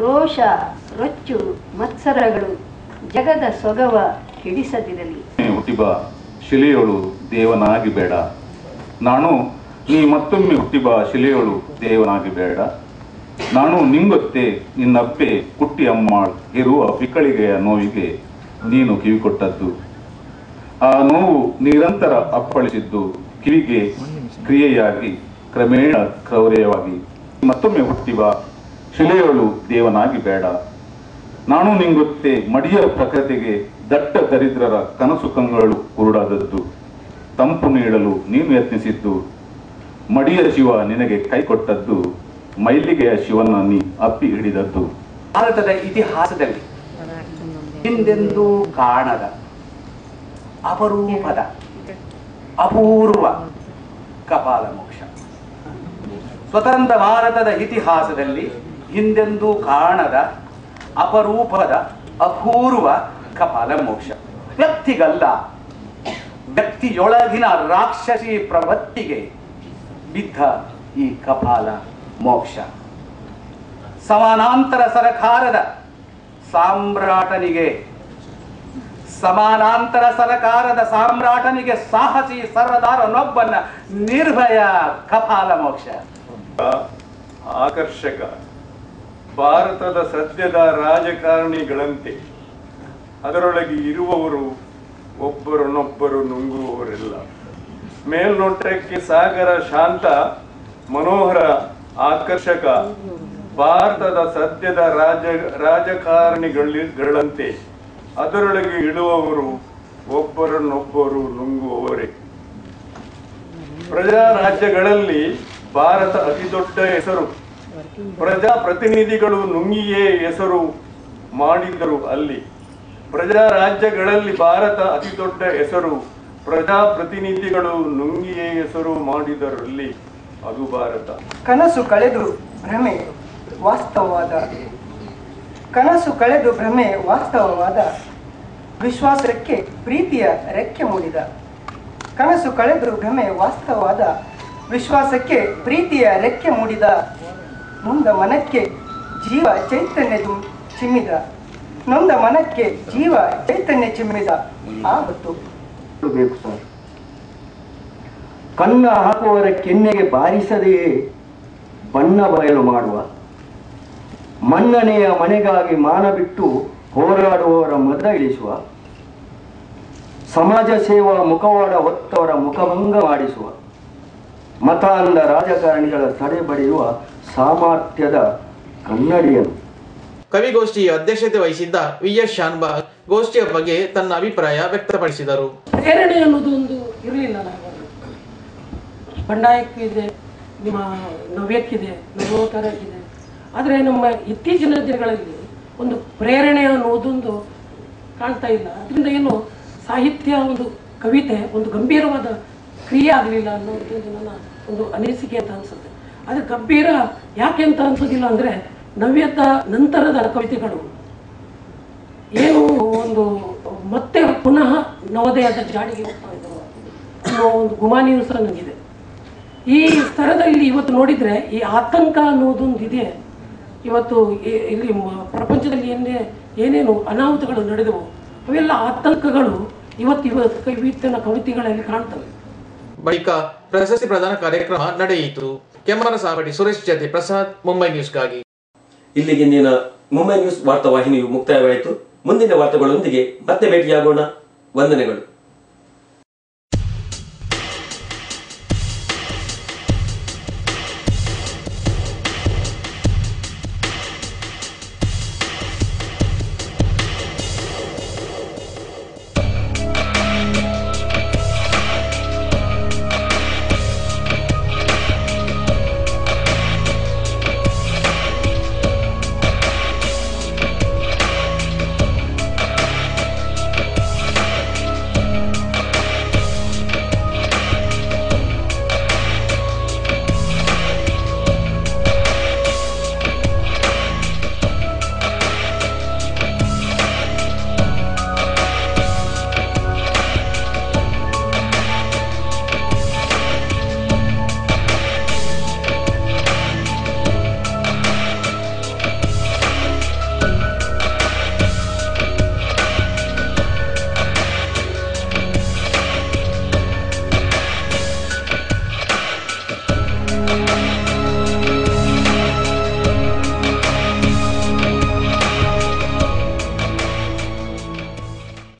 ರೋಷ ರೊಚ್ಚು ಮತ್ಸರಗಳು ಜಗದ ಸೊಗವ ಹಿಡಿಸದಿರಲಿ. ಹುಟ್ಟಿಬ ಶಿಲೆಯೋಳು ದೇವನಾಗಿ ಬೇಡ, ನಾನು ನೀ ಮತ್ತೊಮ್ಮೆ ಹುಟ್ಟಿಬ ಶಿಲೆಯೋಳು ದೇವನಾಗಿ ಬೇಡ. ನಾನು ನಿಂಗೊತ್ತೆ ನಿನ್ನಪ್ಪೆ ಕುಟ್ಟಿ ಅಮ್ಮಾಳ್ ಇರುವ ಪಿಕ್ಕಳಿಗೆಯ ನೋವಿಗೆ ನೀನು ಕಿವಿಕೊಟ್ಟದ್ದು. ಆ ನೋವು ನಿರಂತರ ಅಪ್ಪಳಿಸಿದ್ದು ಕಿವಿಗೆ ಕ್ರಿಯೆಯಾಗಿ ಕ್ರಮೇಣ ಕ್ರೌರ್ಯವಾಗಿ. ಮತ್ತೊಮ್ಮೆ ಹುಟ್ಟಿಬ ಶಿಲೆಯೋಳು ದೇವನಾಗಿ ಬೇಡ, ನಾನು ನಿಂಗೊತ್ತೆ ಮಡಿಯ ಪ್ರಕೃತಿಗೆ ದಟ್ಟ ದರಿದ್ರರ ಕನಸು ಕಂಗಳು ಕುರುಡಾದದ್ದು. ತಂಪು ನೀಡಲು ನೀನು ಯತ್ನಿಸಿದ್ದು, ಮಡಿಯ ಶಿವ ನಿನಗೆ ಕೈ ಕೊಟ್ಟದ್ದು. ಮೈಲಿಗೆಯ ಶಿವನ ನೀ ಅಪ್ಪಿ ಹಿಡಿದದ್ದು. ಭಾರತದ ಇತಿಹಾಸದಲ್ಲಿ ಹಿಂದೆಂದೂ ಕಾಣದ ಅಪರೂಪದ ಅಪೂರ್ವ ಕಪಾಲ ಮೋಕ್ಷ. ಸ್ವತಂತ್ರ ಭಾರತದ ಇತಿಹಾಸದಲ್ಲಿ ಹಿಂದೆಂದೂ ಕಾಣದ ಅಪರೂಪದ ಅಪೂರ್ವ ಕಪಾಲ ಮೋಕ್ಷ. ವ್ಯಕ್ತಿಗಲ್ಲ, ವ್ಯಕ್ತಿಯೊಳಗಿನ ರಾಕ್ಷಸಿ ಪ್ರವೃತ್ತಿಗೆ ಬಿದ್ದ ಈ ಕಪಾಲ ಮೋಕ್ಷ. ಸಮಾನಾಂತರ ಸರಕಾರದ ಸಾಮ್ರಾಟನಿಗೆ, ಸಮಾನಾಂತರ ಸರಕಾರದ ಸಾಮ್ರಾಟನಿಗೆ ಸಾಹಸಿ ಸರದಾರನೊಬ್ಬನ ನಿರ್ಭಯ ಕಪಾಲ ಮೋಕ್ಷ. ಆಕರ್ಷಕ ಭಾರತದ ಸದ್ಯದ ರಾಜಕಾರಣಿಗಳಂತೆ ಅದರೊಳಗೆ ಇರುವವರು ಒಬ್ಬರನ್ನೊಬ್ಬರು ನುಂಗುವವರೆಲ್ಲ. ಮೇಲ್ನೋಟಕ್ಕೆ ಸಾಗರ ಶಾಂತ ಮನೋಹರ ಆಕರ್ಷಕ ಭಾರತದ ಸದ್ಯದ ರಾಜಕಾರಣಿಗಳಂತೆ ಅದರೊಳಗೆ ಇಳುವವರು ಒಬ್ಬರನ್ನೊಬ್ಬರು ನುಂಗುವವರೇ. ಪ್ರಜಾ ರಾಜ್ಯಗಳಲ್ಲಿ ಭಾರತ ಅತಿ ದೊಡ್ಡ ಹೆಸರು. ಪ್ರಜಾಪ್ರತಿನಿಧಿಗಳು ನುಂಗಿಯೇ ಹೆಸರು ಮಾಡಿದರು ಅಲ್ಲಿ. ಪ್ರಜಾ ರಾಜ್ಯಗಳಲ್ಲಿ ಭಾರತ ಅತಿ ದೊಡ್ಡ ಹೆಸರು. ಪ್ರಜಾಪ್ರತಿನಿಧಿಗಳು ನುಂಗಿಯೇ ಹೆಸರು ಮಾಡಿದರಲ್ಲಿ ಅದು ಭಾರತ. ಕನಸು ಕಳೆದು ಭ್ರಮೆ ವಾಸ್ತವವಾದ, ಕನಸು ಕಳೆದು ಭ್ರಮೆ ವಾಸ್ತವವಾದ, ವಿಶ್ವಾಸಕ್ಕೆ ಪ್ರೀತಿಯ ರೆಕ್ಕೆ ಮೂಡಿದ. ಕನಸು ಕಳೆದು ಭ್ರಮೆ ವಾಸ್ತವವಾದ, ವಿಶ್ವಾಸಕ್ಕೆ ಪ್ರೀತಿಯ ರೆಕ್ಕೆ ಮೂಡಿದ. ನೊಂದ ಮನಕ್ಕೆ ಜೀವ ಚೈತನ್ಯ ಚಿಮ್ಮಿದ, ನೊಂದ ಮನಕ್ಕೆ ಜೀವ ಚೈತನ್ಯ ಚಿಮ್ಮಿದ ಆ ಹೊತ್ತು ಬೇಕು ಸರ್. ಕನ್ನ ಹಾಕುವವರ ಕೆನ್ನೆಗೆ ಬಾರಿಸದೆಯೇ ಬಣ್ಣ ಬಯಲು ಮಾಡುವ, ಮನ್ನಣೆಯ ಮನೆಗಾಗಿ ಮಾನ ಬಿಟ್ಟು ಹೋರಾಡುವವರ ಮದ ಇಳಿಸುವ, ಸಮಾಜ ಸೇವಾ ಮುಖವಾಡ ಹೊತ್ತವರ ಮುಖಭಂಗ ಮಾಡಿಸುವ, ಮತ ಅಂದ ರಾಜಕಾರಣಿಗಳ ತಡೆ ಬಡಿಯುವ ಸಾಮರ್ಥ್ಯದ ಕನ್ನಡಿಯನು. ಕವಿಗೋಷ್ಠಿ ಅಧ್ಯಕ್ಷತೆ ವಹಿಸಿದ್ದ ವಿ.ಎಸ್. ಶಾನ್ಬಾಗ್ ಗೋಷ್ಠಿಯ ಬಗ್ಗೆ ತನ್ನ ಅಭಿಪ್ರಾಯ ವ್ಯಕ್ತಪಡಿಸಿದರು. ಪ್ರೇರಣೆ ಅನ್ನೋದು ಒಂದು ಇರಲಿಲ್ಲ. ನಾವು ಬಂಡಾಯಕ್ಕಿದೆ, ನಿಮ್ಮ ನವ್ಯಕ್ಕಿದೆ, ನವೋತ್ತರಕ್ಕಿದೆ. ಆದರೆ ನಮ್ಮ ಇತ್ತೀಚಿನ ದಿನಗಳಲ್ಲಿ ಒಂದು ಪ್ರೇರಣೆ ಅನ್ನೋದೊಂದು ಕಾಣ್ತಾ ಇಲ್ಲ. ಅದರಿಂದ ಏನು ಸಾಹಿತ್ಯ, ಒಂದು ಕವಿತೆ ಒಂದು ಗಂಭೀರವಾದ ಕ್ರಿಯೆ ಆಗಲಿಲ್ಲ ಅನ್ನೋದು ನನ್ನ ಒಂದು ಅನಿಸಿಕೆ ಅಂತ ಅನಿಸುತ್ತೆ. ಅದು ಗಂಭೀರ ಯಾಕೆ ಅಂತ ಅನ್ಸೋದಿಲ್ಲ ಅಂದರೆ, ನವ್ಯದ ನಂತರದ ಕವಿತೆಗಳು ಏನು ಒಂದು ಮತ್ತೆ ಪುನಃ ನವೋದಯದ ಜಾಡಿಗೆ ಹೋಗ್ತಾ ಇದ್ದಾವೆ ಅನ್ನೋ ಒಂದು ಗುಮಾನಿಯೂ ಸಹ ನನಗಿದೆ. ಈ ಸ್ತರದಲ್ಲಿ ಇವತ್ತು ನೋಡಿದರೆ ಈ ಆತಂಕ ಅನ್ನೋದೊಂದು ಇದೆ. ಇವತ್ತು ಇಲ್ಲಿ ಪ್ರಪಂಚದಲ್ಲಿ ಏನೇನು ಅನಾಹುತಗಳು ನಡೆದವು ಅವೆಲ್ಲ ಆತಂಕಗಳು ಇವತ್ತಿನ ಕವಿತೆಗಳಲ್ಲಿ ಕಾಣ್ತವೆ. ಬಳಿಕ ಪ್ರಶಸ್ತಿ ಪ್ರದಾನ ಕಾರ್ಯಕ್ರಮ ನಡೆಯಿತು. ಕೆಮ್ಮನ ಸಾವಡಿ ಸುರೇಶ್ ಜತೆ ಪ್ರಸಾದ್, ಮುಂಬೈ ನ್ಯೂಸ್ಗಾಗಿ. ಇಲ್ಲಿಗೆ ಇಂದಿನ ಮುಂಬೈ ನ್ಯೂಸ್ ವಾರ್ತಾವಾಹಿನಿಯು ಮುಕ್ತಾಯವಾಯಿತು. ಮುಂದಿನ ವಾರ್ತೆಗಳೊಂದಿಗೆ ಮತ್ತೆ ಭೇಟಿಯಾಗೋಣ. ವಂದನೆಗಳು.